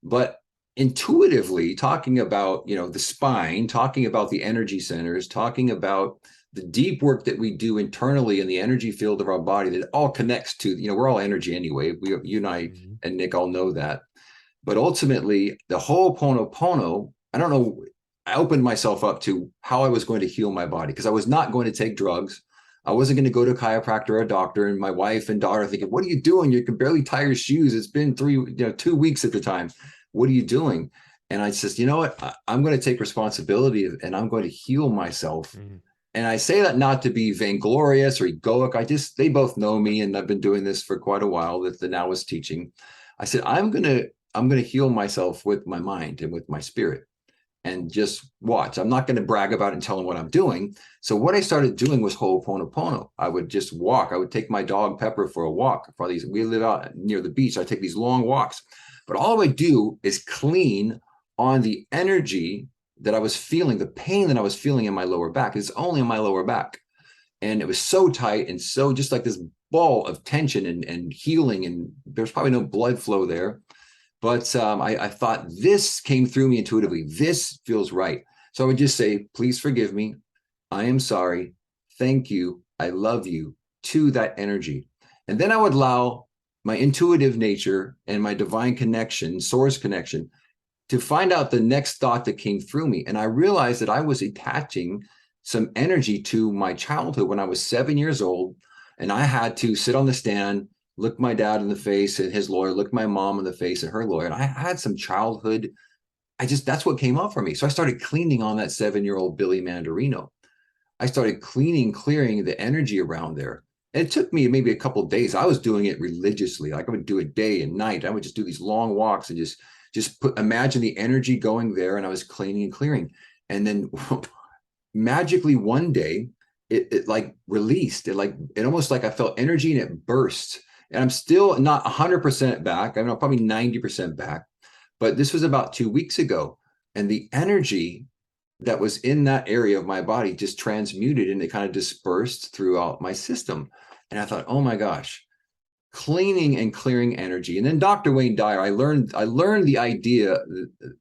But intuitively, talking about, the spine, talking about the energy centers, talking about the deep work that we do internally in the energy field of our body, that all connects to, we're all energy anyway. You and I and Nick all know that. But ultimately, the Ho'oponopono, I don't know, I opened myself up to how I was going to heal my body, because I was not going to take drugs. I wasn't going to go to a chiropractor or a doctor. And my wife and daughter thinking, what are you doing? You can barely tie your shoes. It's been 2 weeks at the time. What are you doing? And I said, you know what? I'm going to take responsibility and I'm going to heal myself. And I say that not to be vainglorious or egoic. They both know me, and I've been doing this for quite a while, that the Now-ist teaching. I said, I'm going to heal myself with my mind and with my spirit, and just watch. I'm not going to brag about it and tell them what I'm doing. So what I started doing was Ho'oponopono. I would just walk. I would take my dog Pepper for a walk. We live out near the beach. I take these long walks. But all I would do is clean on the energy that I was feeling, the pain that I was feeling in my lower back. It's only in my lower back. And it was so tight and so just like this ball of tension and healing. And there's probably no blood flow there. But I thought, this came through me intuitively. This feels right. So I would just say, please forgive me. I am sorry. Thank you. I love you, to that energy. And then I would allow my intuitive nature and my divine connection, source connection, to find out the next thought that came through me. And I realized that I was attaching some energy to my childhood when I was 7 years old. And I had to sit on the stand, look my dad in the face and his lawyer, look my mom in the face and her lawyer. And I had some childhood, that's what came up for me. So I started cleaning on that 7-year-old Billy Mandarino. I started clearing the energy around there. And it took me maybe a couple of days. I was doing it religiously. Like I would do it day and night. I would just do these long walks and just imagine the energy going there. And I was cleaning and clearing. And then magically one day, it like released. It almost like I felt energy and it burst. And I'm still not 100% back. I'm probably 90% back. But this was about 2 weeks ago. And the energy that was in that area of my body just transmuted and it kind of dispersed throughout my system. And I thought, oh my gosh, cleaning and clearing energy. And then Dr. Wayne Dyer, I learned the idea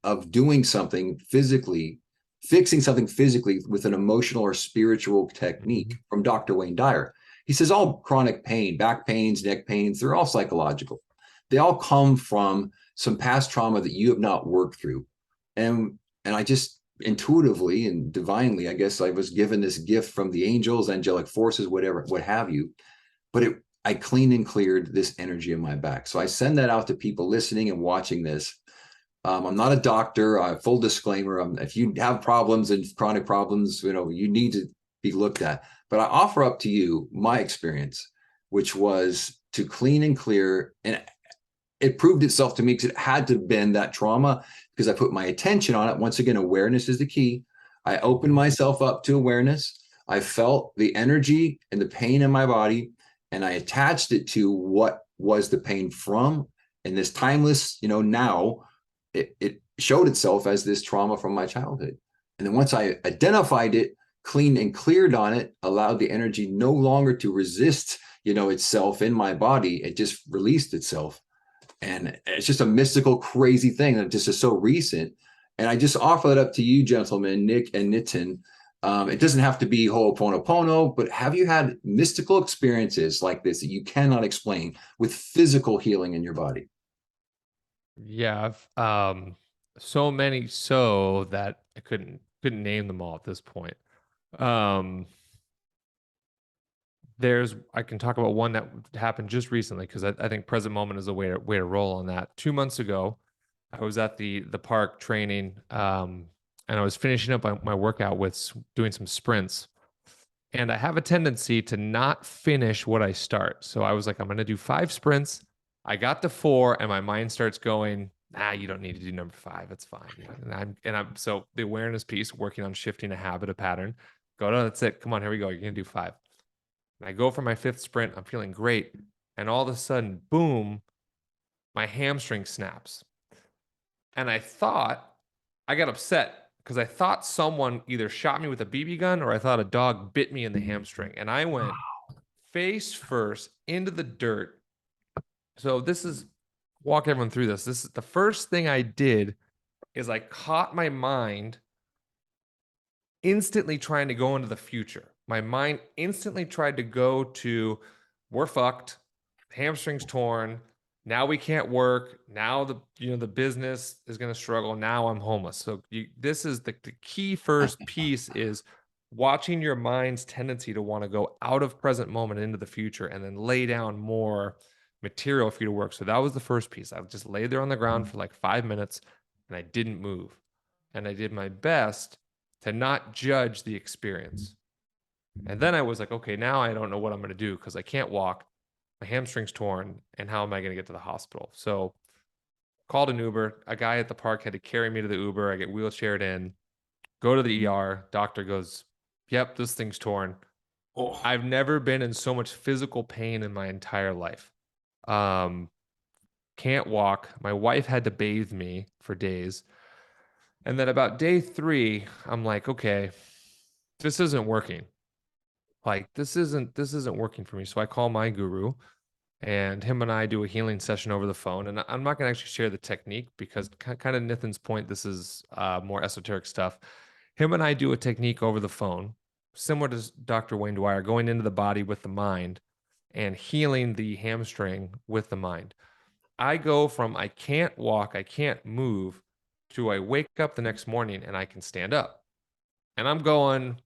of doing something physically fixing something physically with an emotional or spiritual technique from Dr. Wayne Dyer. He says all chronic pain, back pains, neck pains, they're all psychological. They all come from some past trauma that you have not worked through. And I just intuitively and divinely, I guess I was given this gift from the angels, angelic forces, whatever, what have you. But I cleaned and cleared this energy in my back. So I send that out to people listening and watching this. I'm not a doctor. Full disclaimer: if you have problems and chronic problems, you need to be looked at. But I offer up to you my experience, which was to clean and clear, and it proved itself to me because it had to have been that trauma, because I put my attention on it. Once again, awareness is the key. I opened myself up to awareness. I felt the energy and the pain in my body, and I attached it to what was the pain from. And this timeless, now it showed itself as this trauma from my childhood. And then once I identified it, cleaned and cleared on it, allowed the energy no longer to resist, itself in my body, it just released itself. And it's just a mystical, crazy thing that just is so recent. And I just offer that up to you, gentlemen, Nick and Nitin. It doesn't have to be Ho'oponopono, but have you had mystical experiences like this that you cannot explain with physical healing in your body? Yeah, so many so that I couldn't name them all at this point. I can talk about one that happened just recently, because I think present moment is a way to roll on that. 2 months ago, I was at the park training, and I was finishing up my workout with doing some sprints. And I have a tendency to not finish what I start. So I was like, I'm going to do 5 sprints. I got to 4, and my mind starts going, you don't need to do number 5. It's fine. And I'm so the awareness piece, working on shifting a habit, a pattern. Go, no, that's it. Come on, here we go. You're going to do 5. And I go for my 5th sprint. I'm feeling great. And all of a sudden, boom, my hamstring snaps. And I got upset because I thought someone either shot me with a BB gun, or I thought a dog bit me in the hamstring. And I went face first into the dirt. So walk everyone through this. This is the first thing I did, is I caught my mind instantly trying to go into the future. My mind instantly tried to go to, we're fucked, hamstrings torn, now we can't work, now the business is going to struggle, now I'm homeless. So this is the key first piece, is watching your mind's tendency to want to go out of present moment into the future, and then lay down more material for you to work. So that was the first piece. I just laid there on the ground for like 5 minutes, and I didn't move. And I did my best to not judge the experience. And then I was like, okay, now I don't know what I'm going to do, because I can't walk, my hamstring's torn, and how am I going to get to the hospital? So called an Uber. A guy at the park had to carry me to the Uber. I get wheelchaired in, go to the ER. Doctor goes, yep, this thing's torn. Oh. I've never been in so much physical pain in my entire life. Can't walk. My wife had to bathe me for days. And then about day 3, I'm like, okay, this isn't working. Like, this isn't working for me. So I call my guru, and him and I do a healing session over the phone. And I'm not going to actually share the technique, because kind of Nathan's point, this is more esoteric stuff. Him and I do a technique over the phone, similar to Dr. Wayne Dyer, going into the body with the mind and healing the hamstring with the mind. I go from I can't walk, I can't move, to I wake up the next morning and I can stand up. And I'm going,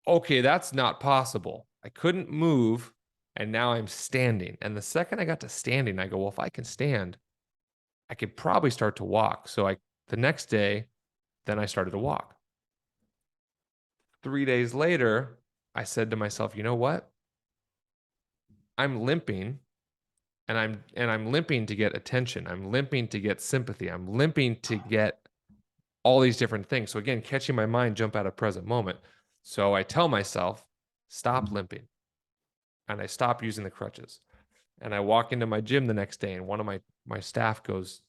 okay, that's not possible. I couldn't move, and now I'm standing. And the second I got to standing, I go, well, if I can stand, I could probably start to walk. So the next day, then I started to walk. 3 days later, I said to myself, you know what? I'm limping, and I'm limping to get attention. I'm limping to get sympathy. I'm limping to get all these different things. So again, catching my mind jump out of present moment. So I tell myself, stop limping. And I stop using the crutches. And I walk into my gym the next day, and one of my staff goes,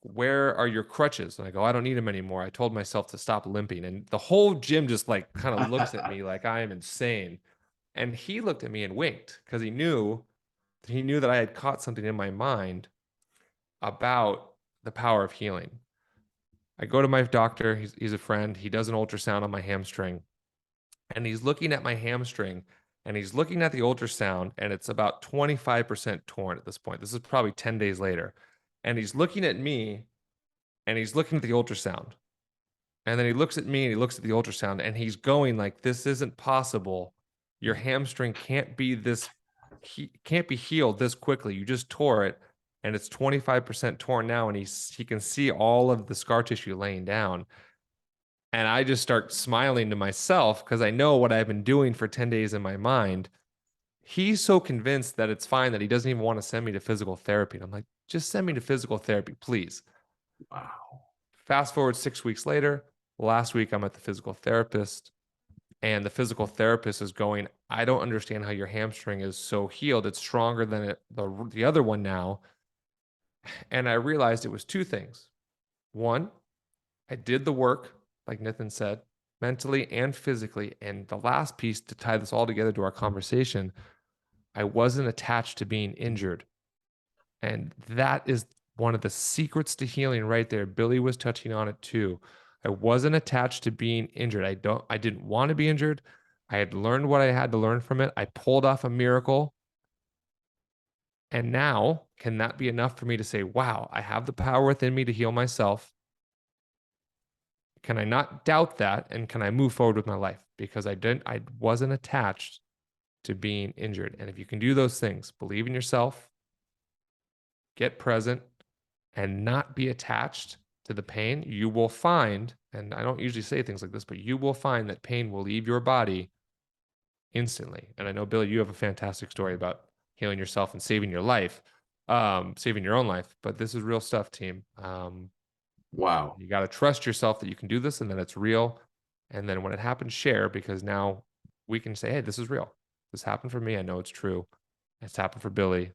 where are your crutches? And I go, I don't need them anymore. I told myself to stop limping. And the whole gym just like kind of looks at me like I am insane. And he looked at me and winked, because he knew that I had caught something in my mind about the power of healing. I go to my doctor. He's a friend. He does an ultrasound on my hamstring, and he's looking at my hamstring, and he's looking at the ultrasound, and it's about 25% torn at this point. This is probably 10 days later. And he's looking at me, and he's looking at the ultrasound. And then he looks at me and he looks at the ultrasound, and he's going like, this isn't possible. Your hamstring can't be can't be healed this quickly. You just tore it, and it's 25% torn now, and he can see all of the scar tissue laying down. And I just start smiling to myself because I know what I've been doing for 10 days in my mind. He's so convinced that it's fine that he doesn't even want to send me to physical therapy. And I'm like, just send me to physical therapy, please. Wow. Fast forward 6 weeks later, last week I'm at the physical therapist, and the physical therapist is going, I don't understand how your hamstring is so healed. It's stronger than the other one now. And I realized it was two things. One, I did the work, like Nathan said, mentally and physically. And the last piece to tie this all together to our conversation, I wasn't attached to being injured. And that is one of the secrets to healing right there. Billy was touching on it too. I wasn't attached to being injured. I didn't want to be injured. I had learned what I had to learn from it. I pulled off a miracle. And now, can that be enough for me to say, wow, I have the power within me to heal myself? Can I not doubt that? And can I move forward with my life? Because I wasn't attached to being injured. And if you can do those things, believe in yourself, get present, and not be attached to the pain, you will find, and I don't usually say things like this, but you will find that pain will leave your body instantly. And I know, Billy, you have a fantastic story about healing yourself and saving your life, saving your own life. But this is real stuff, team. Wow. You got to trust yourself that you can do this and that it's real. And then when it happens, share, because now we can say, hey, this is real. This happened for me. I know it's true. It's happened for Billy,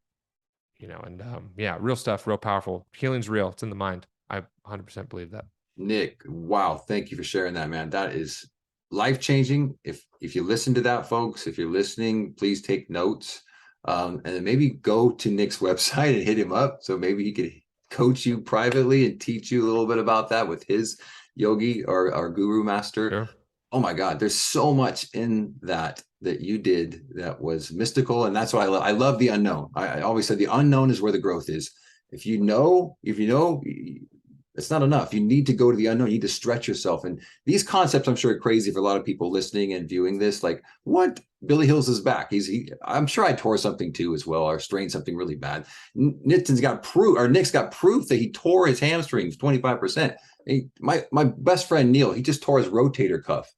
and yeah, real stuff, real powerful. Healing's real. It's in the mind. I 100% believe that. Nick, wow. Thank you for sharing that, man. That is life-changing. If you listen to that, folks, if you're listening, please take notes. And then maybe go to Nick's website and hit him up. So maybe he could coach you privately and teach you a little bit about that with his yogi or our guru master. Sure. Oh my God, there's so much in that you did that was mystical. And that's what I love. I love the unknown. I always said the unknown is where the growth is. If you know, it's not enough. You need to go to the unknown. You need to stretch yourself. And these concepts, I'm sure, are crazy for a lot of people listening and viewing this. Like, what? Billy Hills is back. I'm sure I tore something too as well, or strained something really bad. Nick's got proof that he tore his hamstrings 25%. My best friend Neil, he just tore his rotator cuff.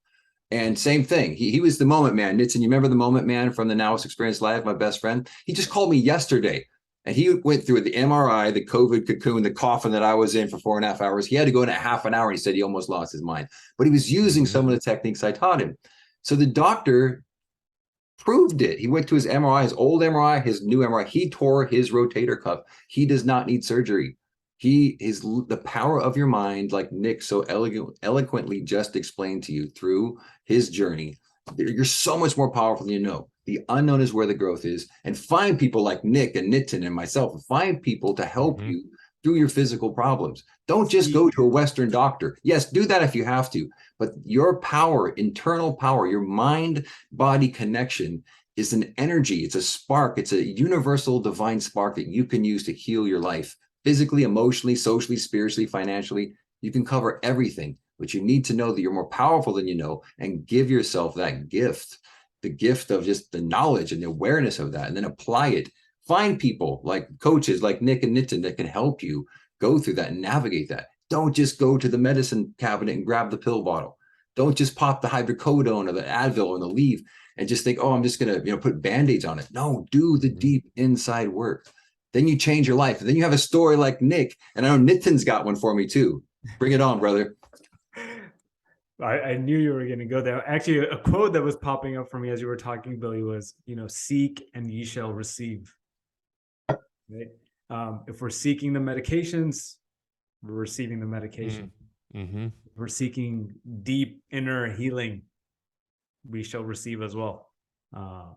And same thing. He was the moment man. Nitzen, you remember the moment man from the Now-ist Experience Live, my best friend? He just called me yesterday. And he went through the MRI, the COVID cocoon, the coffin that I was in for 4.5 hours. He had to go in a half an hour. And he said he almost lost his mind. But he was using some of the techniques I taught him. So the doctor proved it. He went to his MRI, his old MRI, his new MRI. He tore his rotator cuff. He does not need surgery. He is the power of your mind, like Nick so eloquently just explained to you through his journey. You're so much more powerful than you know. The unknown is where the growth is. And find people like Nick and Nitin and myself. Find people to help you through your physical problems. Don't just go to a Western doctor. Yes, do that if you have to. But your power, internal power, your mind-body connection is an energy. It's a spark. It's a universal divine spark that you can use to heal your life. Physically, emotionally, socially, spiritually, financially. You can cover everything. But you need to know that you're more powerful than you know, and give yourself that gift, the gift of just the knowledge and the awareness of that, and then apply it. Find people like coaches like Nick and Nitin that can help you go through that and navigate that. Don't just go to the medicine cabinet and grab the pill bottle. Don't just pop the hydrocodone or the Advil or the Aleve and just think, oh, I'm just going to put Band-Aids on it. No, do the deep inside work. Then you change your life. And then you have a story like Nick. And I know Nitin's got one for me too. Bring it on, brother. I knew you were going to go there. Actually, a quote that was popping up for me as you were talking, Billy, was, seek and ye shall receive. Right? If we're seeking the medications, we're receiving the medication. If we're seeking deep inner healing, we shall receive as well. I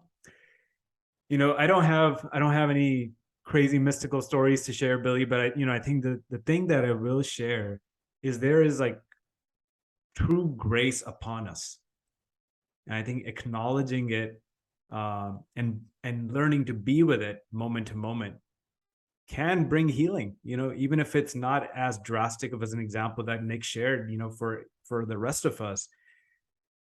don't have any crazy mystical stories to share, Billy, but I think the thing that I will share is there is like true grace upon us. And I think acknowledging it and learning to be with it moment to moment can bring healing, even if it's not as drastic of as an example that Nick shared, for the rest of us.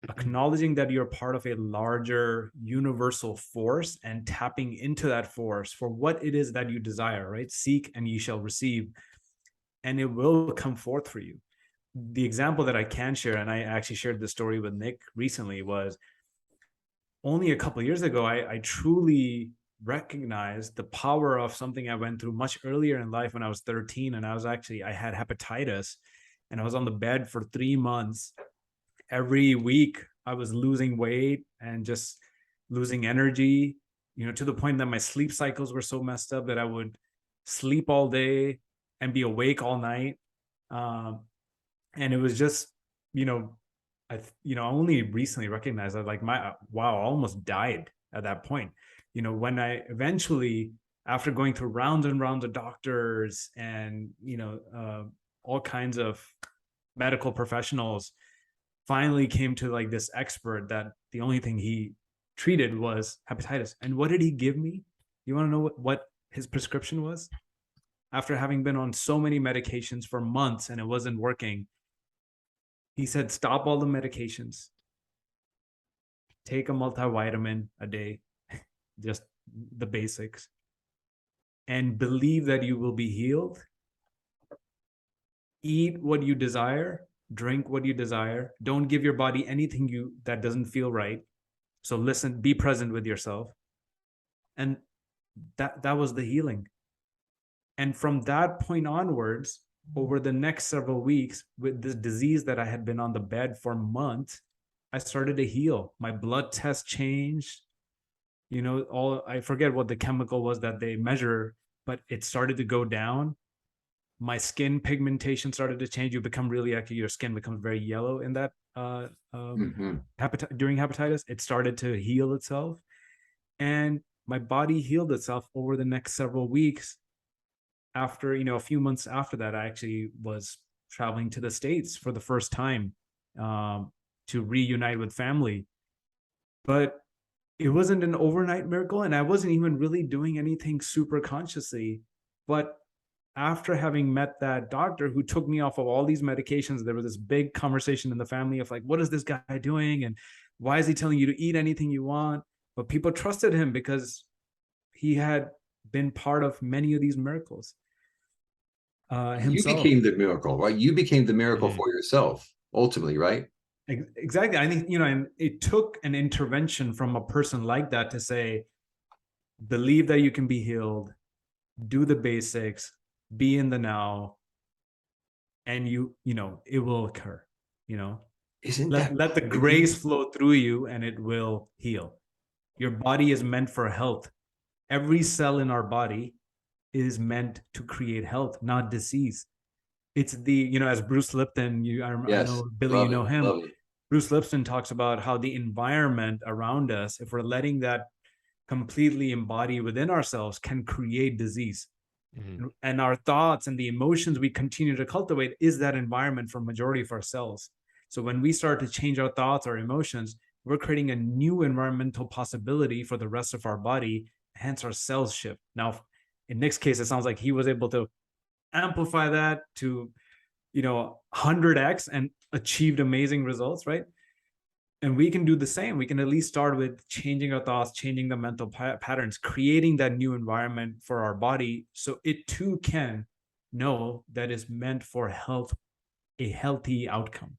Acknowledging that you're part of a larger universal force and tapping into that force for what it is that you desire, right? Seek and ye shall receive, and it will come forth for you. The example that I can share, and I actually shared this story with Nick recently, was only a couple of years ago, I truly recognized the power of something I went through much earlier in life when I was 13. And I had hepatitis, and I was on the bed for 3 months. Every week I was losing weight and just losing energy, to the point that my sleep cycles were so messed up that I would sleep all day and be awake all night. And it was just, I only recently recognized that, like, I almost died at that point. When I eventually, after going through rounds and rounds of doctors and, all kinds of medical professionals, finally came to like this expert that the only thing he treated was hepatitis. And what did he give me? You want to know what his prescription was? After having been on so many medications for months and it wasn't working, he said, stop all the medications, take a multivitamin a day, just the basics, and believe that you will be healed. Eat what you desire, drink what you desire. Don't give your body anything that doesn't feel right. So listen, be present with yourself. And that was the healing. And from that point onwards, over the next several weeks, with this disease that I had been on the bed for months, I started to heal. My blood test changed. I forget what the chemical was that they measure, but it started to go down. My skin pigmentation started to change. Your skin becomes very yellow in that during hepatitis. It started to heal itself, and my body healed itself over the next several weeks. After, a few months after that, I actually was traveling to the States for the first time to reunite with family. But it wasn't an overnight miracle, and I wasn't even really doing anything super consciously. But after having met that doctor who took me off of all these medications, there was this big conversation in the family of like, what is this guy doing? And why is he telling you to eat anything you want? But people trusted him because he had been part of many of these miracles himself. You became the miracle, right? You became the miracle for yourself, ultimately, right? Exactly. I think, and it took an intervention from a person like that to say, believe that you can be healed, do the basics, be in the now, and it will occur. Let the grace flow through you, and it will heal. Your body is meant for health. Every cell in our body is meant to create health, not disease. It's as Bruce Lipton, I know, Billy, you know him. Bruce Lipton talks about how the environment around us, if we're letting that completely embody within ourselves, can create disease. And our thoughts and the emotions we continue to cultivate is that environment for majority of our cells. So when we start to change our thoughts, our emotions, we're creating a new environmental possibility for the rest of our body, hence our cells shift. Now, in Nick's case, it sounds like he was able to amplify that to 100x and achieved amazing results, right? And we can do the same. We can at least start with changing our thoughts, changing the mental patterns, creating that new environment for our body so it too can know that is meant for health, a healthy outcome.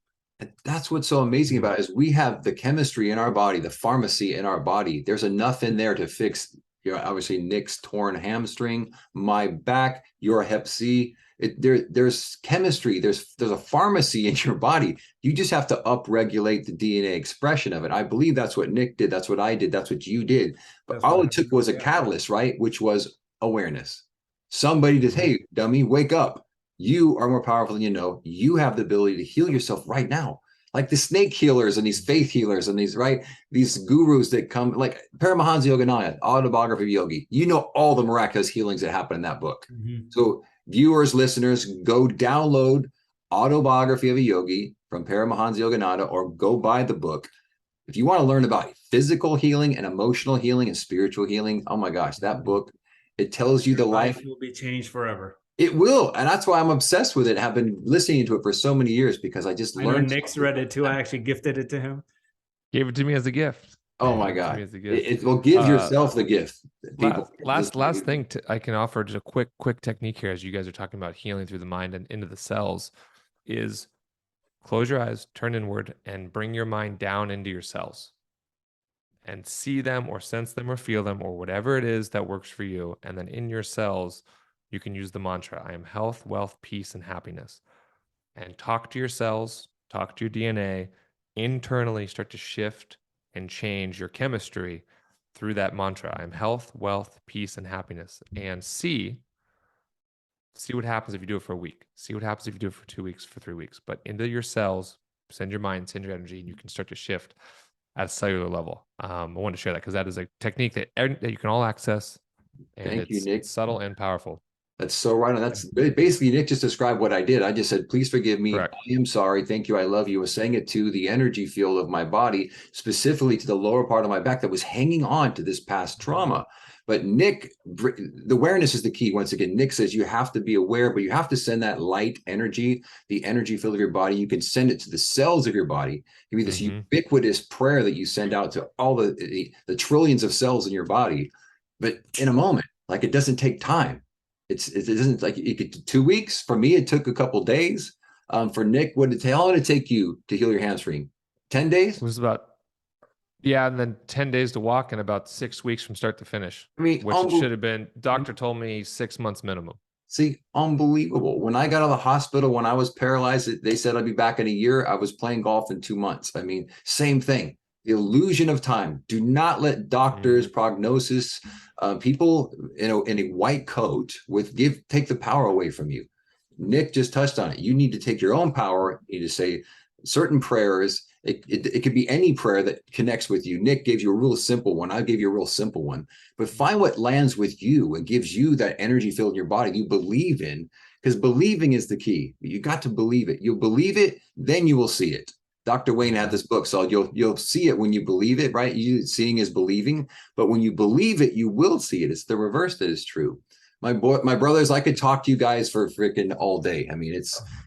That's what's so amazing about it, is we have the chemistry in our body, the pharmacy in our body. There's enough in there to fix, obviously Nick's torn hamstring, my back, your hep C. There's chemistry, there's a pharmacy in your body. You just have to upregulate the DNA expression of it. I believe that's what Nick did, that's what I did, that's what you did. But all it took was a catalyst, right? Which was awareness. Somebody just, hey, dummy, wake up. You are more powerful than you know. You have the ability to heal yourself right now. Like the snake healers and these faith healers and these gurus that come, like Paramahansa Yogananda, Autobiography of Yogi. You know all the miraculous healings that happen in that book. So viewers, listeners, go download Autobiography of a Yogi from Paramahansa Yogananda, or go buy the book. If you want to learn about physical healing and emotional healing and spiritual healing, oh my gosh, that book, it tells you the life will be changed forever. It will. And that's why I'm obsessed with it. I've been listening to it for so many years because I just learned. Nick's read it too. I actually gifted it to him. Gave it to me as a gift. Oh my God. It will give yourself the gift. People. Last thing I can offer, just a quick technique here as you guys are talking about healing through the mind and into the cells, is close your eyes, turn inward, and bring your mind down into your cells and see them or sense them or feel them or whatever it is that works for you. And then in your cells, you can use the mantra, I am health, wealth, peace, and happiness. And talk to your cells, talk to your DNA, internally start to shift and change your chemistry through that mantra. I am health, wealth, peace, and happiness. And see what happens if you do it for a week. See what happens if you do it for 2 weeks, for 3 weeks. But into your cells, send your mind, send your energy, and you can start to shift at a cellular level. I wanted to share that because that is a technique that you can all access. And it's subtle and powerful. That's so right on. That's basically, Nick just described what I did. I just said, please forgive me. Correct. I am sorry. Thank you. I love you. I was saying it to the energy field of my body, specifically to the lower part of my back that was hanging on to this past trauma. But Nick, the awareness is the key. Once again, Nick says you have to be aware, but you have to send that light energy, the energy field of your body. You can send it to the cells of your body. Give you this ubiquitous prayer that you send out to all the trillions of cells in your body. But in a moment, like, it doesn't take time. It isn't like it could 2 weeks. For me, it took a couple of days. For Nick, how long did it take you to heal your hamstring? 10 days? It was about, and then 10 days to walk and about 6 weeks from start to finish. I mean, which should have been, doctor told me 6 months minimum. See, unbelievable. When I got out of the hospital, when I was paralyzed, they said I'd be back in a year. I was playing golf in 2 months. I mean, same thing. The illusion of time. Do not let doctors, prognosis, people in a white coat take the power away from you. Nick just touched on it. You need to take your own power. You need to say certain prayers. It could be any prayer that connects with you. Nick gave you a real simple one. I gave you a real simple one. But find what lands with you and gives you that energy field in your body you believe in, because believing is the key. You got to believe it. You'll believe it, then you will see it. Dr. Wayne had this book, so you'll see it when you believe it, right? Seeing is believing, but when you believe it, you will see it. It's the reverse that is true. My brothers, I could talk to you guys for freaking all day. I mean,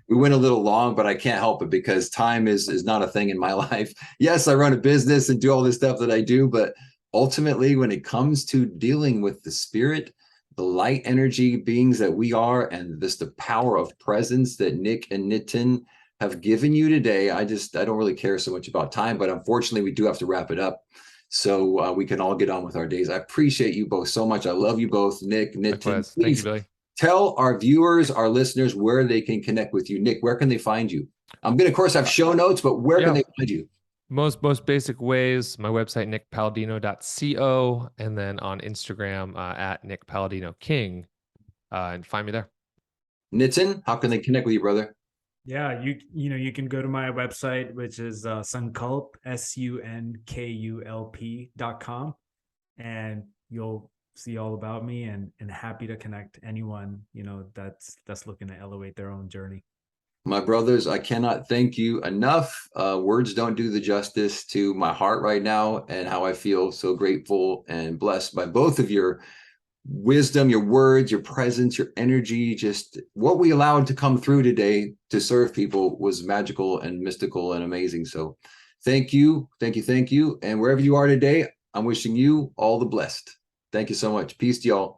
we went a little long, but I can't help it because time is not a thing in my life. Yes, I run a business and do all this stuff that I do, but ultimately, when it comes to dealing with the spirit, the light energy beings that we are, and the power of presence that Nick and Nitin have given you today, I don't really care so much about time, but unfortunately we do have to wrap it up so we can all get on with our days. I appreciate you both so much. I love you both, Nick, Nitin. Thank you, Billy. Tell our viewers, our listeners, where they can connect with you. Nick, where can they find you? I'm going to, of course, have show notes, but where can they find you? Most basic ways, my website, nickpaladino.co, and then on Instagram at Nick Paladino King, and find me there. Nitin, how can they connect with you, brother? Yeah, you can go to my website, which is Sunkulp, sunkulp.com, and you'll see all about me, and happy to connect anyone that's looking to elevate their own journey. My brothers, I cannot thank you enough. Words don't do the justice to my heart right now and how I feel so grateful and blessed by both of your wisdom, your words, your presence, your energy. Just what we allowed to come through today to serve people was magical and mystical and amazing. So thank you. And wherever you are today, I'm wishing you all the blessed. Thank you so much. Peace to y'all.